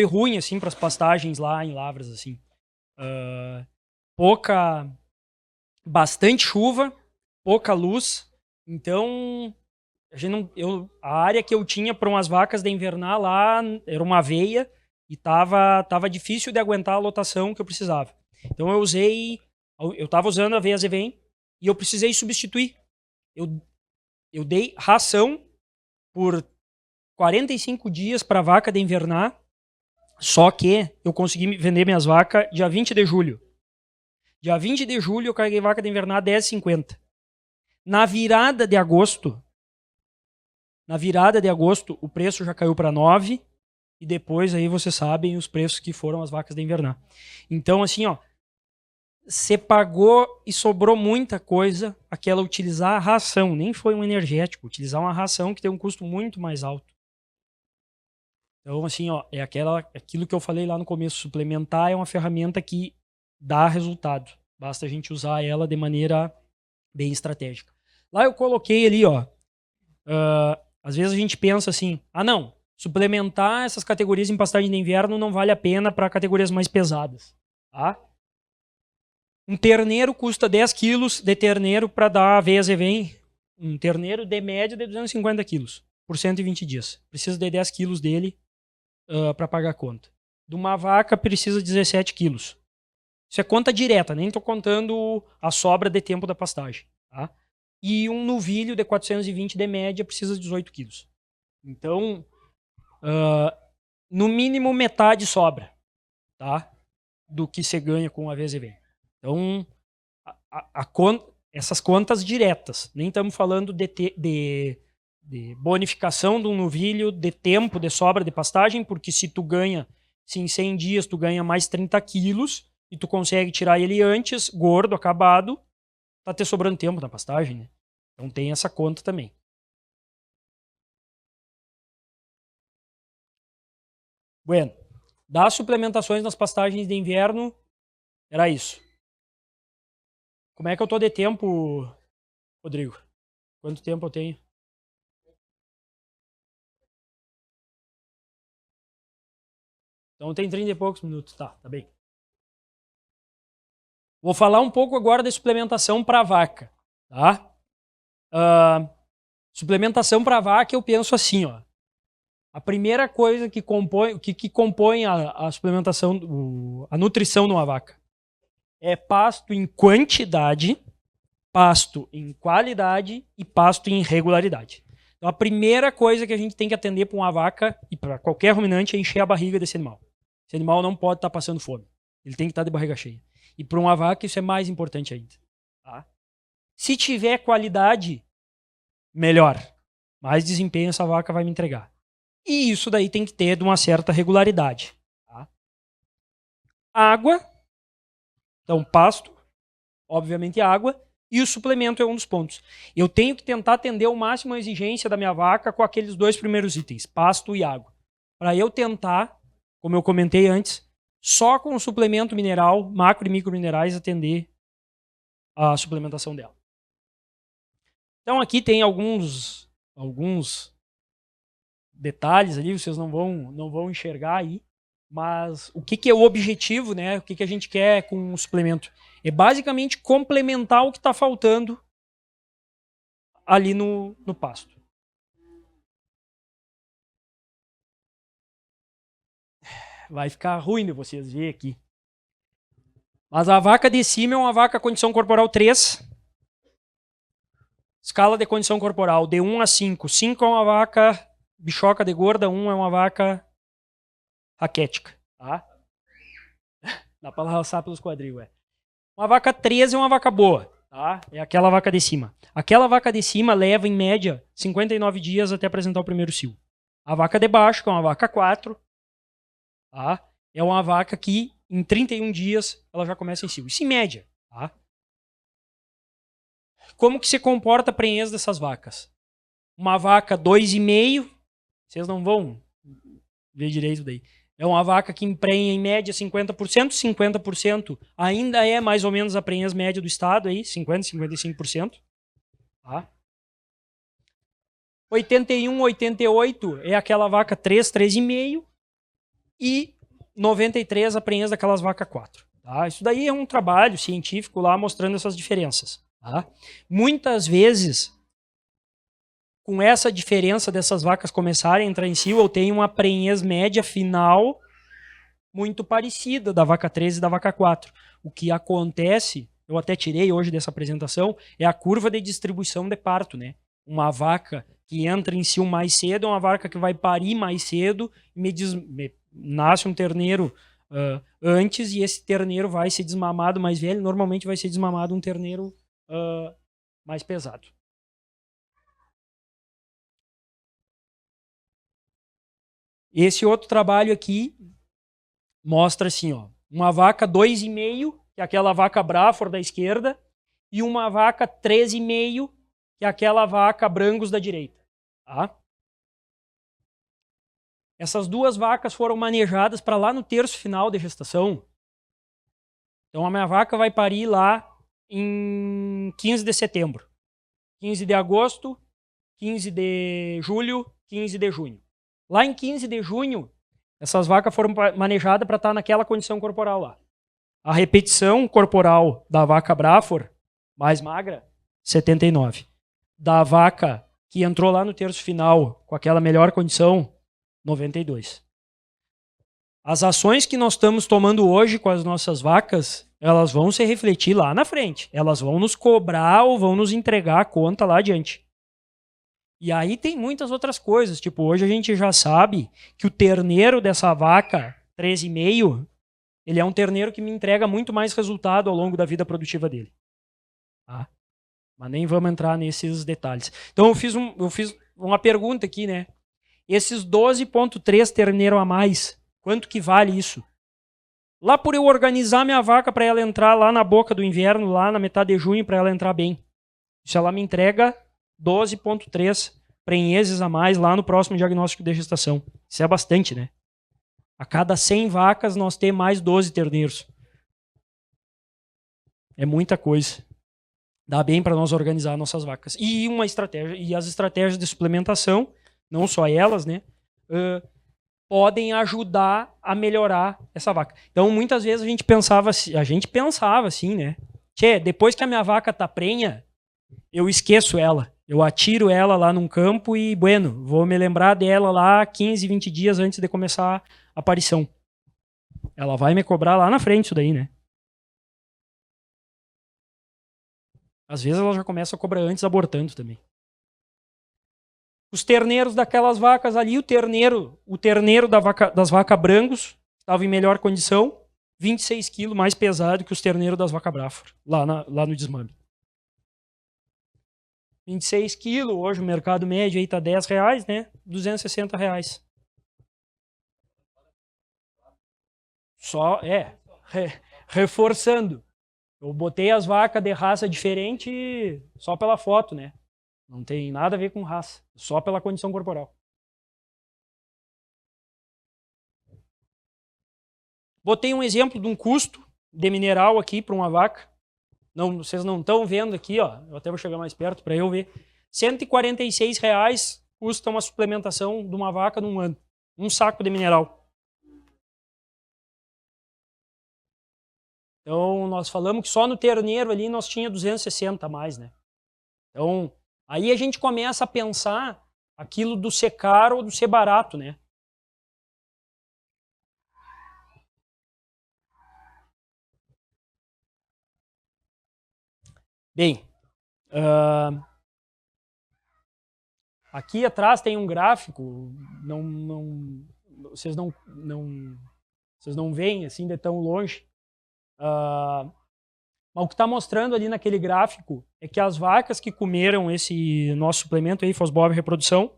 ruim assim para as pastagens lá em Lavras assim. Bastante chuva, pouca luz. Então, a área que eu tinha para umas vacas de invernar lá era uma aveia e tava difícil de aguentar a lotação que eu precisava. Então eu tava usando a aveia Zevem e eu precisei substituir. Eu dei ração por 45 dias para a vaca de invernar, só que eu consegui vender minhas vacas dia 20 de julho. Dia 20 de julho eu carreguei vaca de invernar 10,50. Na virada de agosto, o preço já caiu para 9 e depois aí vocês sabem os preços que foram as vacas de invernar. Então assim, ó, você pagou e sobrou muita coisa, aquela utilizar a ração, nem foi um energético, utilizar uma ração que tem um custo muito mais alto. Então assim, ó, é aquilo que eu falei lá no começo, suplementar é uma ferramenta que dá resultado. Basta a gente usar ela de maneira bem estratégica. Lá eu coloquei ali, ó, às vezes a gente pensa assim, não, suplementar essas categorias em pastagem de inverno não vale a pena para categorias mais pesadas, tá? Um terneiro custa 10 quilos de terneiro para dar aveia Zevem, um terneiro de média de 250 quilos por 120 dias. Precisa de 10 quilos dele para pagar a conta. De uma vaca precisa de 17 quilos. Isso é conta direta, nem estou contando a sobra de tempo da pastagem, tá? E um novilho de 420 de média precisa de 18 quilos. Então, no mínimo metade sobra, tá? Do que você ganha com a VZV. Então, essas contas diretas, nem estamos falando de bonificação de um novilho, de tempo de sobra de pastagem, porque se em 100 dias tu ganha mais 30 quilos e tu consegue tirar ele antes, gordo, acabado, tá te sobrando tempo na pastagem, né? Então tem essa conta também. Bueno, das suplementações nas pastagens de inverno, era isso. Como é que eu tô de tempo, Rodrigo? Quanto tempo eu tenho? Então tem 30 e poucos minutos, tá bem. Vou falar um pouco agora de suplementação para vaca, tá? Suplementação para vaca eu penso assim, ó. A primeira coisa que compõe a suplementação, a nutrição de uma vaca é pasto em quantidade, pasto em qualidade e pasto em regularidade. Então a primeira coisa que a gente tem que atender para uma vaca e para qualquer ruminante é encher a barriga desse animal. Esse animal não pode estar passando fome. Ele tem que estar de barriga cheia. E para uma vaca isso é mais importante ainda. Tá? Se tiver qualidade, melhor. Mais desempenho essa vaca vai me entregar. E isso daí tem que ter de uma certa regularidade. Tá? Água. Então, pasto. Obviamente, água. E o suplemento é um dos pontos. Eu tenho que tentar atender ao máximo a exigência da minha vaca com aqueles dois primeiros itens, pasto e água. Para eu tentar, como eu comentei antes, só com o suplemento mineral, macro e microminerais, atender a suplementação dela. Então aqui tem alguns detalhes ali, vocês não vão enxergar aí, mas o que é o objetivo, né? O que a gente quer com o suplemento? É basicamente complementar o que está faltando ali no pasto. Vai ficar ruim de vocês verem aqui. Mas a vaca de cima é uma vaca condição corporal 3. Escala de condição corporal de 1 a 5. 5 é uma vaca bichoca de gorda, 1 é uma vaca raquética. Tá? Dá para roçar pelos quadril, é. Uma vaca 13 é uma vaca boa. Tá? É aquela vaca de cima. Aquela vaca de cima leva, em média, 59 dias até apresentar o primeiro cio. A vaca de baixo, que é uma vaca 4, tá? É uma vaca que, em 31 dias, ela já começa em cio. Isso em média. Tá? Como que se comporta a prenhez dessas vacas? Uma vaca 2,5, vocês não vão ver direito daí. É uma vaca que emprenha em média 50%, 50% ainda é mais ou menos a prenhez média do estado, aí, 50%, 55%. Tá? 81, 88 é aquela vaca 3, 3,5 e 93 a prenhez daquelas vacas 4. Tá? Isso daí é um trabalho científico lá mostrando essas diferenças. Tá? Muitas vezes, com essa diferença dessas vacas começarem a entrar em cio, eu tenho uma prenhez média final muito parecida da vaca 13 e da vaca 4. O que acontece, eu até tirei hoje dessa apresentação, é a curva de distribuição de parto, né? Uma vaca que entra em cio mais cedo é uma vaca que vai parir mais cedo, nasce um terneiro antes e esse terneiro vai ser desmamado mais velho, normalmente vai ser desmamado um terneiro mais pesado. Esse outro trabalho aqui mostra assim, ó, uma vaca 2,5, que é aquela vaca Braford da esquerda, e uma vaca 13,5, que é aquela vaca Brangus da direita. Tá? Essas duas vacas foram manejadas para lá no terço final de gestação. Então a minha vaca vai parir lá em 15 de setembro, 15 de agosto, 15 de julho, 15 de junho. Lá em 15 de junho, essas vacas foram manejadas para estar naquela condição corporal lá. A repetição corporal da vaca Braford, mais magra, 79. Da vaca que entrou lá no terço final com aquela melhor condição, 92. As ações que nós estamos tomando hoje com as nossas vacas, elas vão se refletir lá na frente. Elas vão nos cobrar ou vão nos entregar a conta lá adiante. E aí tem muitas outras coisas. Tipo, hoje a gente já sabe que o terneiro dessa vaca 13,5, ele é um terneiro que me entrega muito mais resultado ao longo da vida produtiva dele. Tá? Mas nem vamos entrar nesses detalhes. Então eu fiz uma pergunta aqui, né? Esses 12,3 terneiro a mais, quanto que vale isso? Lá por eu organizar minha vaca para ela entrar lá na boca do inverno, lá na metade de junho, para ela entrar bem. Isso ela me entrega 12,3 prenhezes a mais lá no próximo diagnóstico de gestação. Isso é bastante, né? A cada 100 vacas nós temos mais 12 terneiros. É muita coisa. Dá bem para nós organizar nossas vacas. E uma estratégia, e as estratégias de suplementação, não só elas, né? Podem ajudar a melhorar essa vaca. Então, muitas vezes a gente pensava assim, né? Tchê, depois que a minha vaca tá prenha, eu esqueço ela. Eu atiro ela lá num campo e, bueno, vou me lembrar dela lá 15, 20 dias antes de começar a aparição. Ela vai me cobrar lá na frente isso daí, né? Às vezes ela já começa a cobrar antes, abortando também. Os terneiros daquelas vacas ali, o terneiro das vacas Brangus estava em melhor condição, 26 quilos mais pesado que os terneiros das vacas Braford, lá no desmame. 26 quilos, hoje o mercado médio aí tá R$10, né? R$260. Só, reforçando. Eu botei as vacas de raça diferente só pela foto, né? Não tem nada a ver com raça, só pela condição corporal. Botei um exemplo de um custo de mineral aqui para uma vaca. Não, vocês não estão vendo aqui, ó. Eu até vou chegar mais perto para eu ver. R$146 custa uma suplementação de uma vaca num ano. Um saco de mineral. Então, nós falamos que só no terneiro ali nós tinha 260 a mais, né? Então, aí a gente começa a pensar aquilo do ser caro ou do ser barato, né? Bem, aqui atrás tem um gráfico, vocês não veem assim de tão longe. Mas o que está mostrando ali naquele gráfico é que as vacas que comeram esse nosso suplemento aí, Fosbov Reprodução,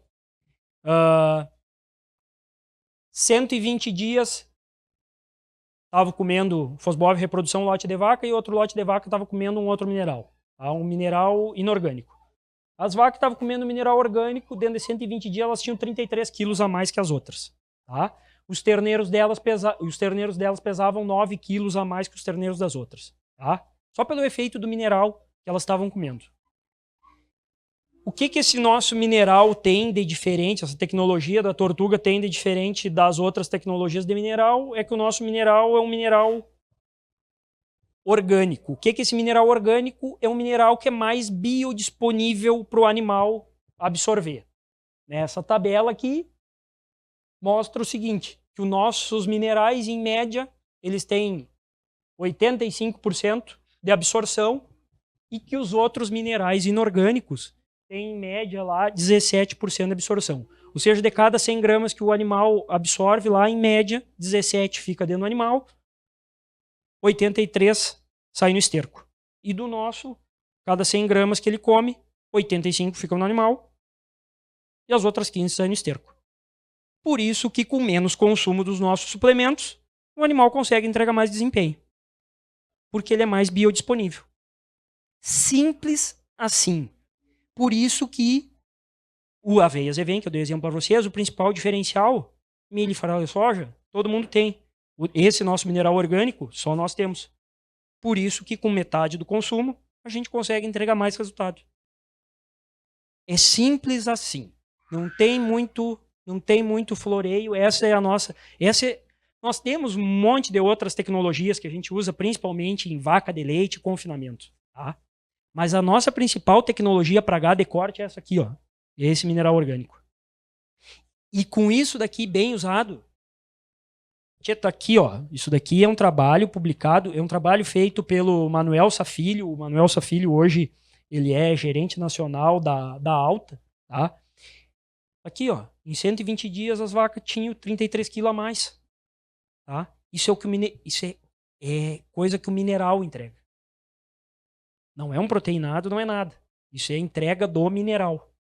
120 dias estavam comendo Fosbov Reprodução lote de vaca e outro lote de vaca estava comendo um outro mineral, tá? Um mineral inorgânico. As vacas que estavam comendo mineral orgânico, dentro de 120 dias, elas tinham 33 quilos a mais que as outras. Tá? os terneiros delas pesavam 9 quilos a mais que os terneiros das outras. Tá? Só pelo efeito do mineral que elas estavam comendo. O que esse nosso mineral tem de diferente, essa tecnologia da tortuga tem de diferente das outras tecnologias de mineral, é que o nosso mineral é um mineral orgânico. O que esse mineral orgânico é um mineral que é mais biodisponível para o animal absorver. Nessa tabela aqui mostra o seguinte, que os nossos minerais, em média, eles têm 85% de absorção e que os outros minerais inorgânicos têm, em média, lá 17% de absorção. Ou seja, de cada 100 gramas que o animal absorve, lá, em média, 17 fica dentro do animal, 83 sai no esterco. E do nosso, cada 100 gramas que ele come, 85 ficam no animal e as outras 15 saem no esterco. Por isso que com menos consumo dos nossos suplementos, o animal consegue entregar mais desempenho. Porque ele é mais biodisponível. Simples assim. Por isso que o aveia Zevem, que eu dei exemplo para vocês, o principal diferencial, milho, farelo e soja, todo mundo tem. Esse nosso mineral orgânico, só nós temos. Por isso que com metade do consumo, a gente consegue entregar mais resultado. É simples assim. Não tem muito floreio. Essa é a nossa... Nós temos um monte de outras tecnologias que a gente usa principalmente em vaca de leite e confinamento. Tá? Mas a nossa principal tecnologia para gado de corte é essa aqui, ó. Esse mineral orgânico. E com isso daqui bem usado, tá aqui, ó. Isso daqui é um trabalho publicado, é um trabalho feito pelo Manuel Safilho. O Manuel Safilho hoje ele é gerente nacional da Alta, tá? Aqui, ó, em 120 dias as vacas tinham 33 quilos a mais. Tá? Isso é coisa que o mineral entrega. Não é um proteinado, não é nada. Isso é entrega do mineral.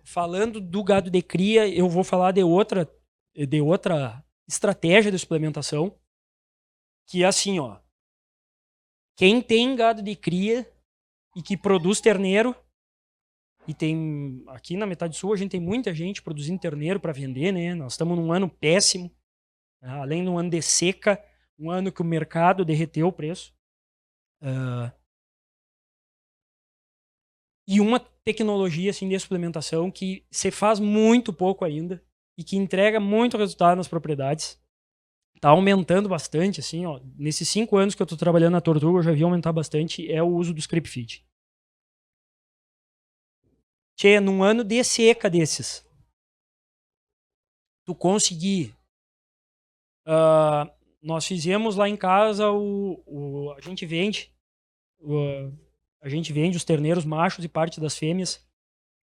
Falando do gado de cria, eu vou falar de outra estratégia de suplementação, que é assim, ó. Quem tem gado de cria e que produz terneiro, e tem aqui na metade sul a gente tem muita gente produzindo terneiro para vender, né? Nós estamos num ano péssimo, né? Além de um ano de seca, um ano que o mercado derreteu o preço. E uma tecnologia assim, de suplementação que se faz muito pouco ainda e que entrega muito resultado nas propriedades. Está aumentando bastante, assim, ó. Nesses 5 anos que eu estou trabalhando na Tortuga, eu já vi aumentar bastante, é o uso do Script Feed. Tchê, num ano de seca desses, tu conseguir... nós fizemos lá em casa, a gente vende os terneiros machos e parte das fêmeas,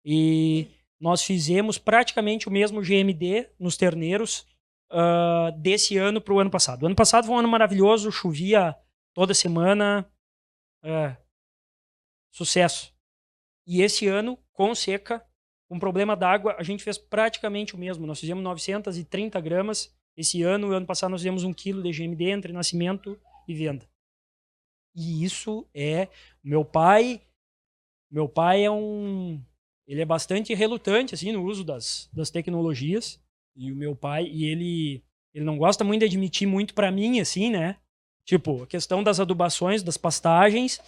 e nós fizemos praticamente o mesmo GMD nos terneiros desse ano para o ano passado. O ano passado foi um ano maravilhoso, chovia toda semana, sucesso. E esse ano, com seca, com problema d'água, a gente fez praticamente o mesmo. Nós fizemos 930 gramas esse ano, e ano passado nós fizemos 1 quilo de GMD entre nascimento e venda. E isso é... Meu pai ele é bastante relutante assim, no uso das tecnologias. E o meu pai, ele não gosta muito de admitir muito para mim, assim, né? Tipo, a questão das adubações, das pastagens,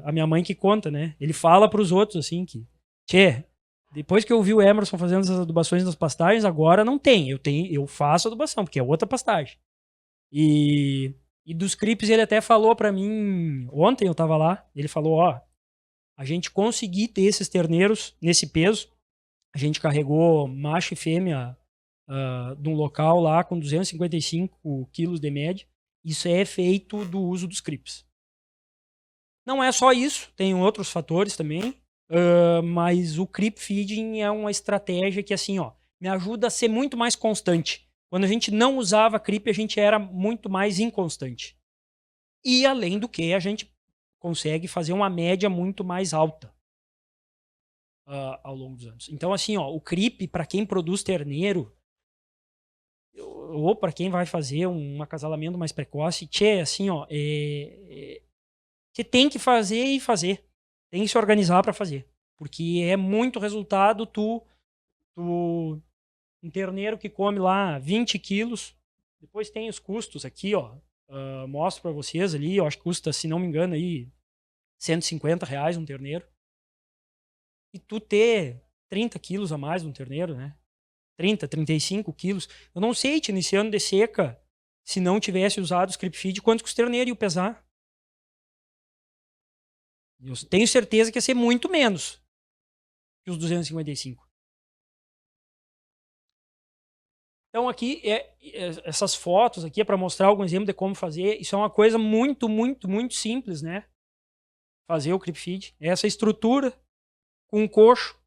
a minha mãe que conta, né? Ele fala para os outros, assim, que... Tchê, depois que eu vi o Emerson fazendo essas adubações das pastagens, agora não tem. Eu faço adubação, porque é outra pastagem. E dos creeps ele até falou para mim, ontem eu tava lá, ele falou, ó, a gente conseguir ter esses terneiros nesse peso, a gente carregou macho e fêmea de um local lá com 255 quilos de média, isso é feito do uso dos creeps. Não é só isso, tem outros fatores também, mas o creep feeding é uma estratégia que assim, ó, me ajuda a ser muito mais constante. Quando a gente não usava creep, a gente era muito mais inconstante. E além do que, a gente consegue fazer uma média muito mais alta ao longo dos anos. Então assim, ó, o creep, para quem produz terneiro, ou para quem vai fazer um acasalamento mais precoce, assim, ó, Você tem que fazer e fazer. Tem que se organizar para fazer. Porque é muito resultado um terneiro que come lá 20 quilos. Depois tem os custos aqui, ó. Mostro para vocês ali. Eu acho que custa, se não me engano, aí R$ 150 um terneiro. E tu ter 30 quilos a mais no terneiro, né? 30, 35 quilos. Eu não sei, nesse ano de seca, se não tivesse usado o script feed, quanto que os terneiros iam pesar. Eu tenho certeza que ia ser muito menos que os 255. Então aqui, essas fotos aqui é para mostrar algum exemplo de como fazer. Isso é uma coisa muito, muito, muito simples, né? Fazer o creep feed. Essa estrutura com um coxo.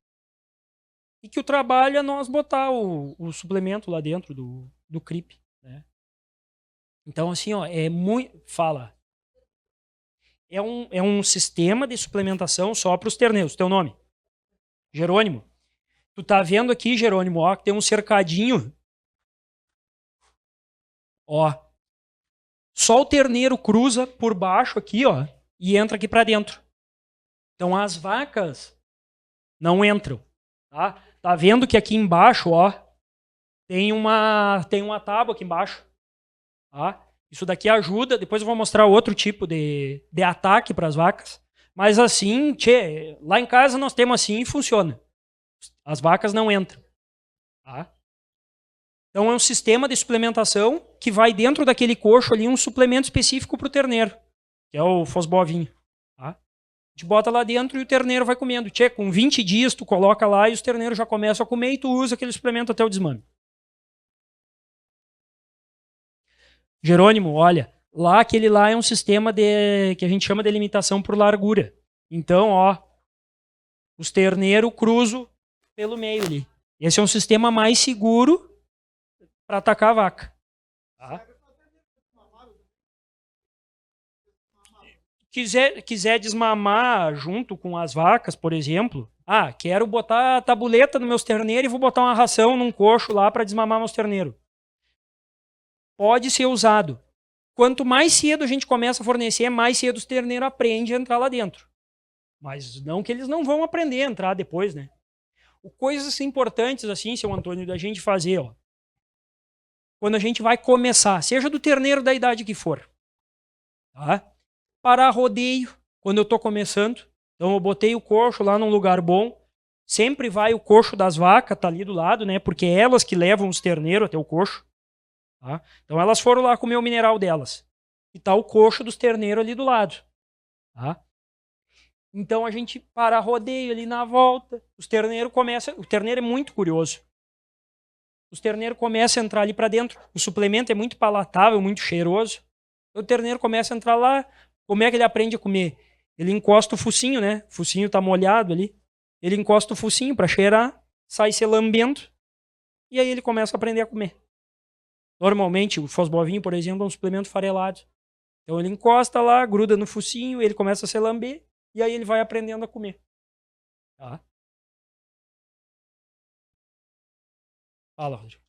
E que o trabalho é nós botar o suplemento lá dentro do creep, né? Então assim, ó, é muito... Fala. É um sistema de suplementação só para os terneiros. Teu nome? Jerônimo. Tu tá vendo aqui, Jerônimo, ó, que tem um cercadinho. Ó. Só o terneiro cruza por baixo aqui, ó, e entra aqui para dentro. Então as vacas não entram, tá? Tá vendo que aqui embaixo, ó, tem uma tábua aqui embaixo, tá? Isso daqui ajuda, depois eu vou mostrar outro tipo de ataque para as vacas. Mas assim, lá em casa nós temos assim e funciona. As vacas não entram, tá? Então é um sistema de suplementação que vai dentro daquele coxo ali um suplemento específico para o terneiro, que é o fosbovinho. Tá? A gente bota lá dentro e o terneiro vai comendo. Com 20 dias tu coloca lá e os terneiros já começam a comer e tu usa aquele suplemento até o desmame. Jerônimo, olha, aquele lá é um sistema que a gente chama de limitação por largura. Então, ó, os terneiros cruzam pelo meio ali. Esse é um sistema mais seguro para atacar a vaca. Tá? Quiser desmamar junto com as vacas, por exemplo, quero botar a tabuleta nos meus terneiros e vou botar uma ração num coxo lá para desmamar meus terneiros. Pode ser usado. Quanto mais cedo a gente começa a fornecer, mais cedo os terneiros aprendem a entrar lá dentro. Mas não que eles não vão aprender a entrar depois, né? Coisas importantes, assim, seu Antônio, da gente fazer, ó. Quando a gente vai começar, seja do terneiro da idade que for, tá? Parar rodeio, quando eu tô começando. Então eu botei o coxo lá num lugar bom. Sempre vai o coxo das vacas, tá ali do lado, né? Porque é elas que levam os terneiros até o coxo. Tá? Então elas foram lá comer o mineral delas. E tá o coxo dos terneiros ali do lado. Tá? Então a gente para rodeio ali na volta. Os terneiros começam... O terneiro é muito curioso. Os terneiros começam a entrar ali para dentro. O suplemento é muito palatável, muito cheiroso. O terneiro começa a entrar lá. Como é que ele aprende a comer? Ele encosta o focinho, né? O focinho tá molhado ali. Ele encosta o focinho para cheirar, sai se lambendo. E aí ele começa a aprender a comer. Normalmente, o fosbovinho, por exemplo, é um suplemento farelado. Então ele encosta lá, gruda no focinho, ele começa a se lamber, e aí ele vai aprendendo a comer. Tá? Fala, Rodrigo.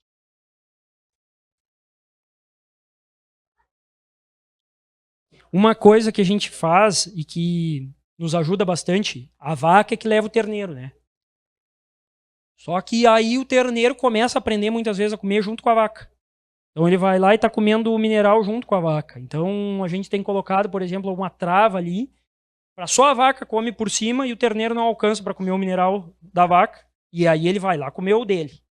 Uma coisa que a gente faz e que nos ajuda bastante, a vaca é que leva o terneiro, né? Só que aí o terneiro começa a aprender muitas vezes a comer junto com a vaca. Então ele vai lá e está comendo o mineral junto com a vaca. Então a gente tem colocado, por exemplo, uma trava ali, para só a vaca come por cima e o terneiro não alcança para comer o mineral da vaca. E aí ele vai lá comer o dele.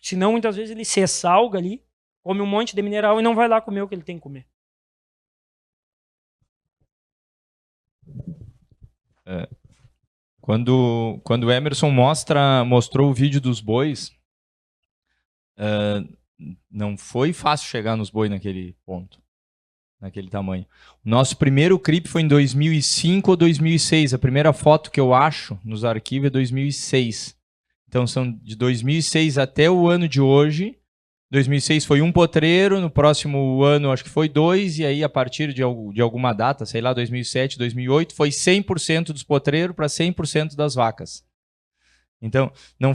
Senão muitas vezes ele se salga ali, come um monte de mineral e não vai lá comer o que ele tem que comer. Quando o Emerson mostrou o vídeo dos bois, não foi fácil chegar nos bois naquele ponto, naquele tamanho. O nosso primeiro clipe foi em 2005 ou 2006. A primeira foto que eu acho nos arquivos é 2006. Então são de 2006 até o ano de hoje. 2006 foi um potreiro, no próximo ano acho que foi 2, e aí a partir de alguma data, sei lá, 2007, 2008, foi 100% dos potreiros para 100% das vacas. Então, não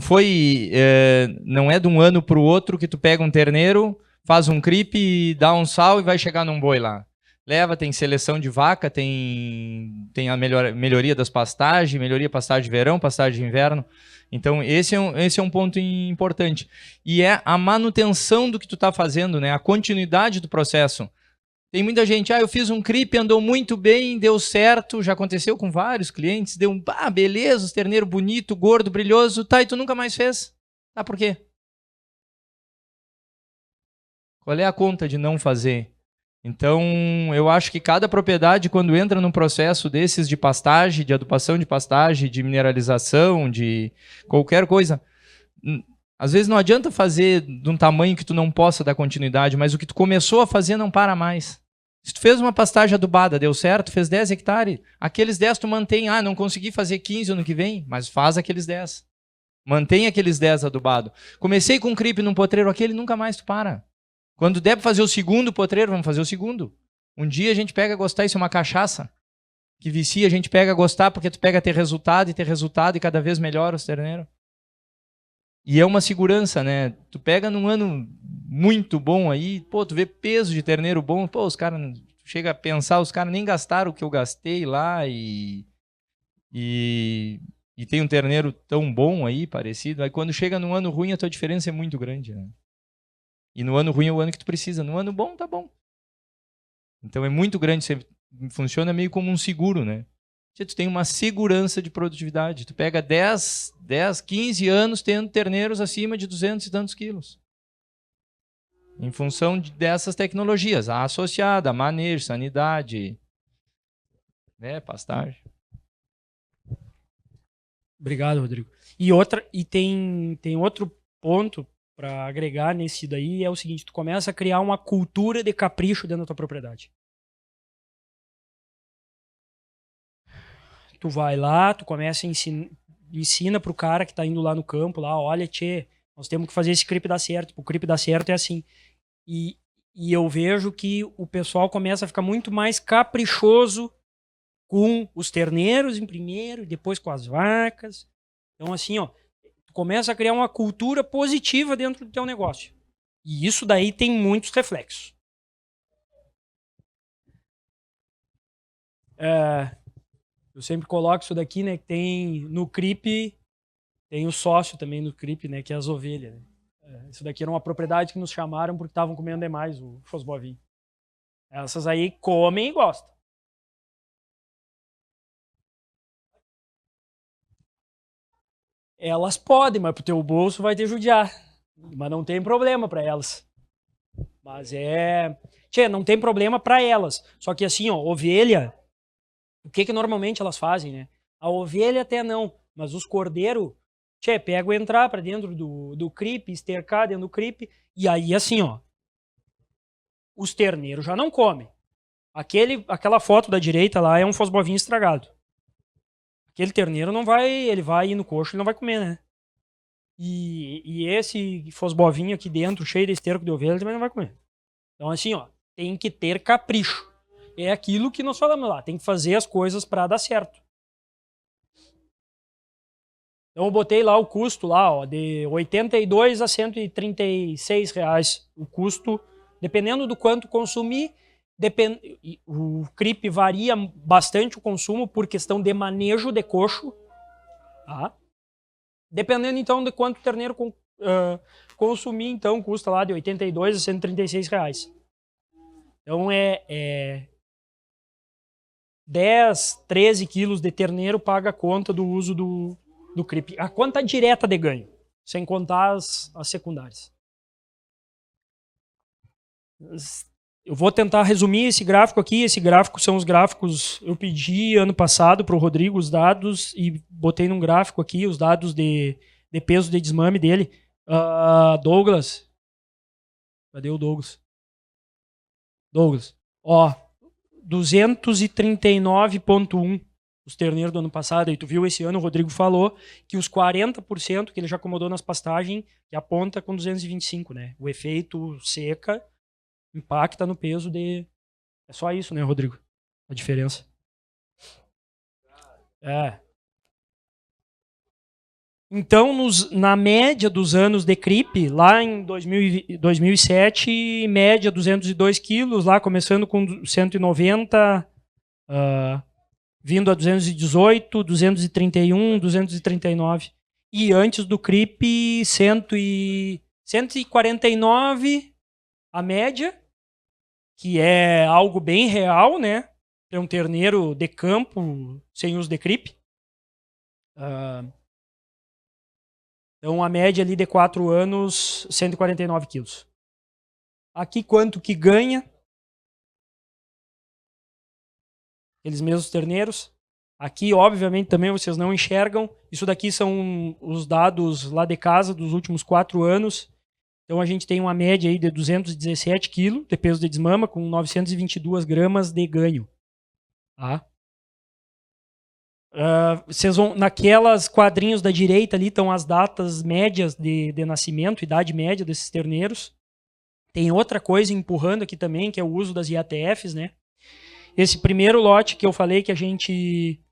é de um ano para o outro que tu pega um terneiro, faz um creep, dá um sal e vai chegar num boi lá. leva, tem seleção de vaca, tem a melhoria das pastagens, melhoria pastagem de verão, pastagem de inverno. Então, esse é um ponto importante. E é a manutenção do que tu está fazendo, né? A continuidade do processo. Tem muita gente, eu fiz um creep, andou muito bem, deu certo, já aconteceu com vários clientes, deu beleza, os terneiro bonito, gordo, brilhoso, e tu nunca mais fez. Por quê? Qual é a conta de não fazer? Então, eu acho que cada propriedade, quando entra num processo desses de pastagem, de adubação de pastagem, de mineralização, de qualquer coisa, às vezes não adianta fazer de um tamanho que tu não possa dar continuidade, mas o que tu começou a fazer não para mais. Se tu fez uma pastagem adubada, deu certo, fez 10 hectares, aqueles 10 tu mantém, não consegui fazer 15 ano que vem, mas faz aqueles 10. Mantém aqueles 10 adubados. Comecei com um creep num potreiro, aquele nunca mais tu para. Quando der para fazer o segundo potreiro, vamos fazer o segundo. Um dia a gente pega a gostar, isso é uma cachaça. Que vicia, a gente pega a gostar porque tu pega a ter resultado e cada vez melhora os terneiros. E é uma segurança, né? Tu pega num ano muito bom aí, tu vê peso de terneiro bom, os caras, chega a pensar, os caras nem gastaram o que eu gastei lá e tem um terneiro tão bom aí, parecido. Aí quando chega num ano ruim, a tua diferença é muito grande, né? E no ano ruim é o ano que tu precisa. No ano bom, tá bom. Então é muito grande. Funciona meio como um seguro, né? Tu tem uma segurança de produtividade. Tu pega 10, 15 anos tendo terneiros acima de 200 e tantos quilos. Em função dessas tecnologias. A associada, manejo, sanidade, né, pastagem. Obrigado, Rodrigo. E tem outro ponto para agregar nesse daí, é o seguinte: tu começa a criar uma cultura de capricho dentro da tua propriedade. Tu vai lá, tu começa a ensina pro cara que tá indo lá no campo, lá, olha, tchê, nós temos que fazer esse creep dar certo. O creep dar certo é assim. E eu vejo que o pessoal começa a ficar muito mais caprichoso com os terneiros em primeiro, depois com as vacas. Então, assim, tu começa a criar uma cultura positiva dentro do teu negócio. E isso daí tem muitos reflexos. Eu sempre coloco isso daqui, né? Que tem no CRIP, tem o sócio também no CRIP, né? Que é as ovelhas. Né? Isso daqui era uma propriedade que nos chamaram porque estavam comendo demais o Fosbovinho. Essas aí comem e gostam. Elas podem, mas pro teu bolso vai ter judiar. Mas não tem problema para elas. Mas não tem problema para elas. Só que assim, ovelha, o que normalmente elas fazem, né? A ovelha até não, mas os cordeiros, pegam entrar para dentro do cripe, estercar dentro do cripe, e aí assim, os terneiros já não comem. Aquela foto da direita lá é um fosbovinho estragado. Aquele terneiro não vai, ele vai ir no coxo, ele não vai comer, né? E esse fosbovinho aqui dentro, cheio de esterco de ovelha, ele também não vai comer. Então assim, tem que ter capricho. É aquilo que nós falamos lá, tem que fazer as coisas para dar certo. Então eu botei lá o custo lá, de 82 a 136 reais o custo, dependendo do quanto consumir. O CRIP varia bastante o consumo por questão de manejo de coxo, tá? Dependendo então de quanto o terneiro consumir, então custa lá de 82 a 136 reais. Então 10, 13 quilos de terneiro paga a conta do uso do CRIP. A conta direta de ganho, sem contar as secundárias. Eu vou tentar resumir esse gráfico aqui. Esse gráfico são os gráficos. Eu pedi ano passado para o Rodrigo os dados e botei num gráfico aqui os dados de peso de desmame dele. Douglas. Cadê o Douglas? Douglas. 239,1 os terneiros do ano passado. E tu viu esse ano, o Rodrigo falou que os 40% que ele já acomodou nas pastagens, que aponta com 225, né? O efeito seca impacta no peso de... É só isso, né, Rodrigo? A diferença. Então, na média dos anos de CRIP, lá em 2007, média 202 quilos, lá começando com 190, vindo a 218, 231, 239. E antes do CRIP, 149 a média, que é algo bem real, né? É um terneiro de campo sem uso de CRIP. Então, a média ali de 4 anos, 149 quilos. Aqui, quanto que ganha? Aqueles mesmos terneiros. Aqui, obviamente, também vocês não enxergam. Isso daqui são os dados lá de casa dos últimos 4 anos. Então, a gente tem uma média aí de 217 quilos de peso de desmama, com 922 gramas de ganho. Tá? Vocês vão, naquelas quadrinhos da direita ali estão as datas médias de nascimento, idade média desses terneiros. Tem outra coisa empurrando aqui também, que é o uso das IATFs, né? Esse primeiro lote que eu falei que a gente...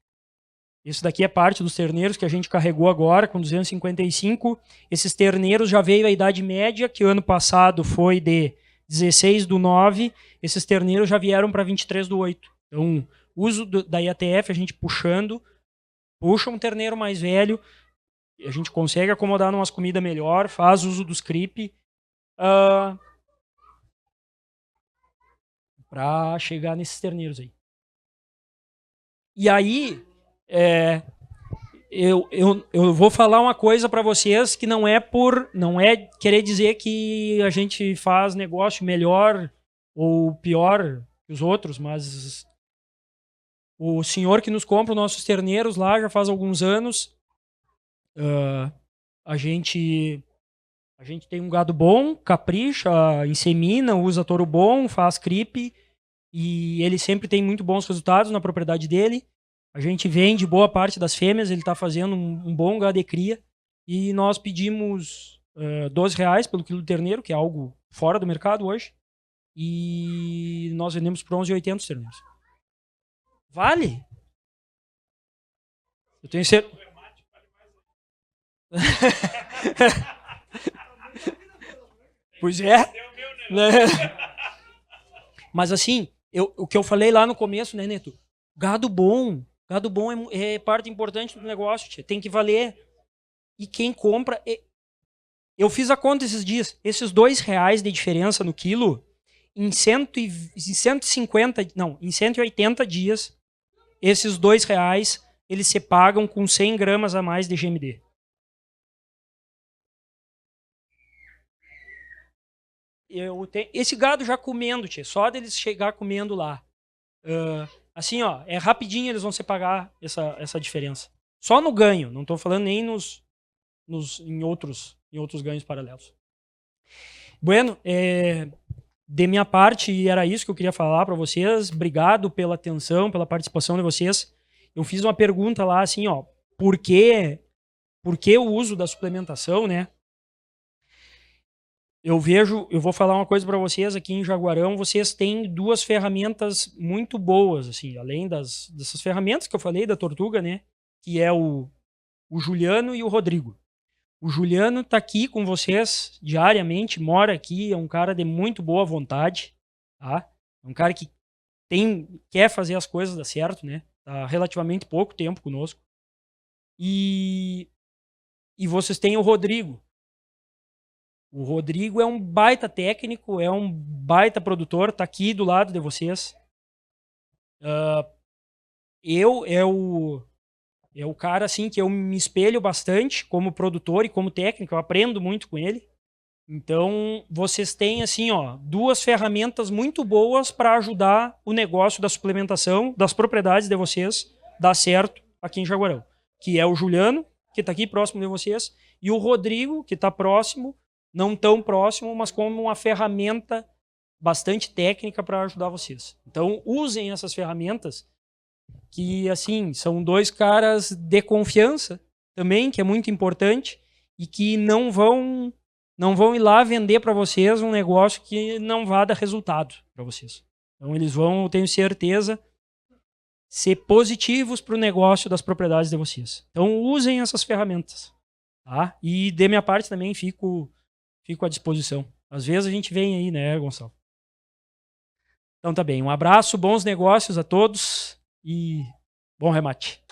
Isso daqui é parte dos terneiros que a gente carregou agora, com 255. Esses terneiros já veio a idade média, que ano passado foi de 16/9. Esses terneiros já vieram para 23/8. Então, uso da IATF, a gente puxa um terneiro mais velho, a gente consegue acomodar umas comidas melhor, faz uso dos CRIP para chegar nesses terneiros aí. E aí, eu vou falar uma coisa para vocês que não é querer dizer que a gente faz negócio melhor ou pior que os outros, mas o senhor que nos compra os nossos terneiros lá já faz alguns anos. A gente tem um gado bom, capricha, insemina, usa touro bom, faz CRIP e ele sempre tem muito bons resultados na propriedade dele. A gente vende boa parte das fêmeas, ele está fazendo um bom gado de cria e nós pedimos R$12 pelo quilo de terneiro, que é algo fora do mercado hoje, e nós vendemos por 11.800 terneiros. Vale? Eu tenho certeza. Pois é. Mas assim, o que eu falei lá no começo, né, Neto? Gado bom é parte importante do negócio, tia. Tem que valer. E quem compra... Eu fiz a conta esses dias. Esses R$2 de diferença no quilo, em 180 dias, esses R$2, eles se pagam com 100 gramas a mais de GMD. Esse gado já comendo, tia, só deles chegar comendo lá. Assim, ó, é rapidinho eles vão se pagar essa diferença. Só no ganho, não estou falando nem em outros ganhos paralelos. Bueno, de minha parte, era isso que eu queria falar para vocês. Obrigado pela atenção, pela participação de vocês. Eu fiz uma pergunta lá, assim, ó, por que o uso da suplementação, né? Eu vou falar uma coisa para vocês aqui em Jaguarão, vocês têm 2 ferramentas muito boas, assim, além dessas ferramentas que eu falei da Tortuga, né? Que é o Juliano e o Rodrigo. O Juliano tá aqui com vocês diariamente, mora aqui, é um cara de muito boa vontade, tá? É um cara que quer fazer as coisas dar certo, né? Tá relativamente pouco tempo conosco. E vocês têm o Rodrigo. O Rodrigo é um baita técnico, é um baita produtor, tá aqui do lado de vocês. É o cara assim que eu me espelho bastante como produtor e como técnico, eu aprendo muito com ele. Então, vocês têm assim, ó, 2 ferramentas muito boas para ajudar o negócio da suplementação das propriedades de vocês dar certo aqui em Jaguarão, que é o Juliano, que está aqui próximo de vocês, e o Rodrigo, que está próximo, não tão próximo, mas como uma ferramenta bastante técnica para ajudar vocês. Então, usem essas ferramentas que, assim, são 2 caras de confiança também, que é muito importante, e que não vão ir lá vender para vocês um negócio que não vá dar resultado para vocês. Então, eles vão, eu tenho certeza, ser positivos para o negócio das propriedades de vocês. Então, usem essas ferramentas. Tá? E de minha parte também fico à disposição. Às vezes a gente vem aí, né, Gonçalo? Então tá bem. Um abraço, bons negócios a todos e bom remate.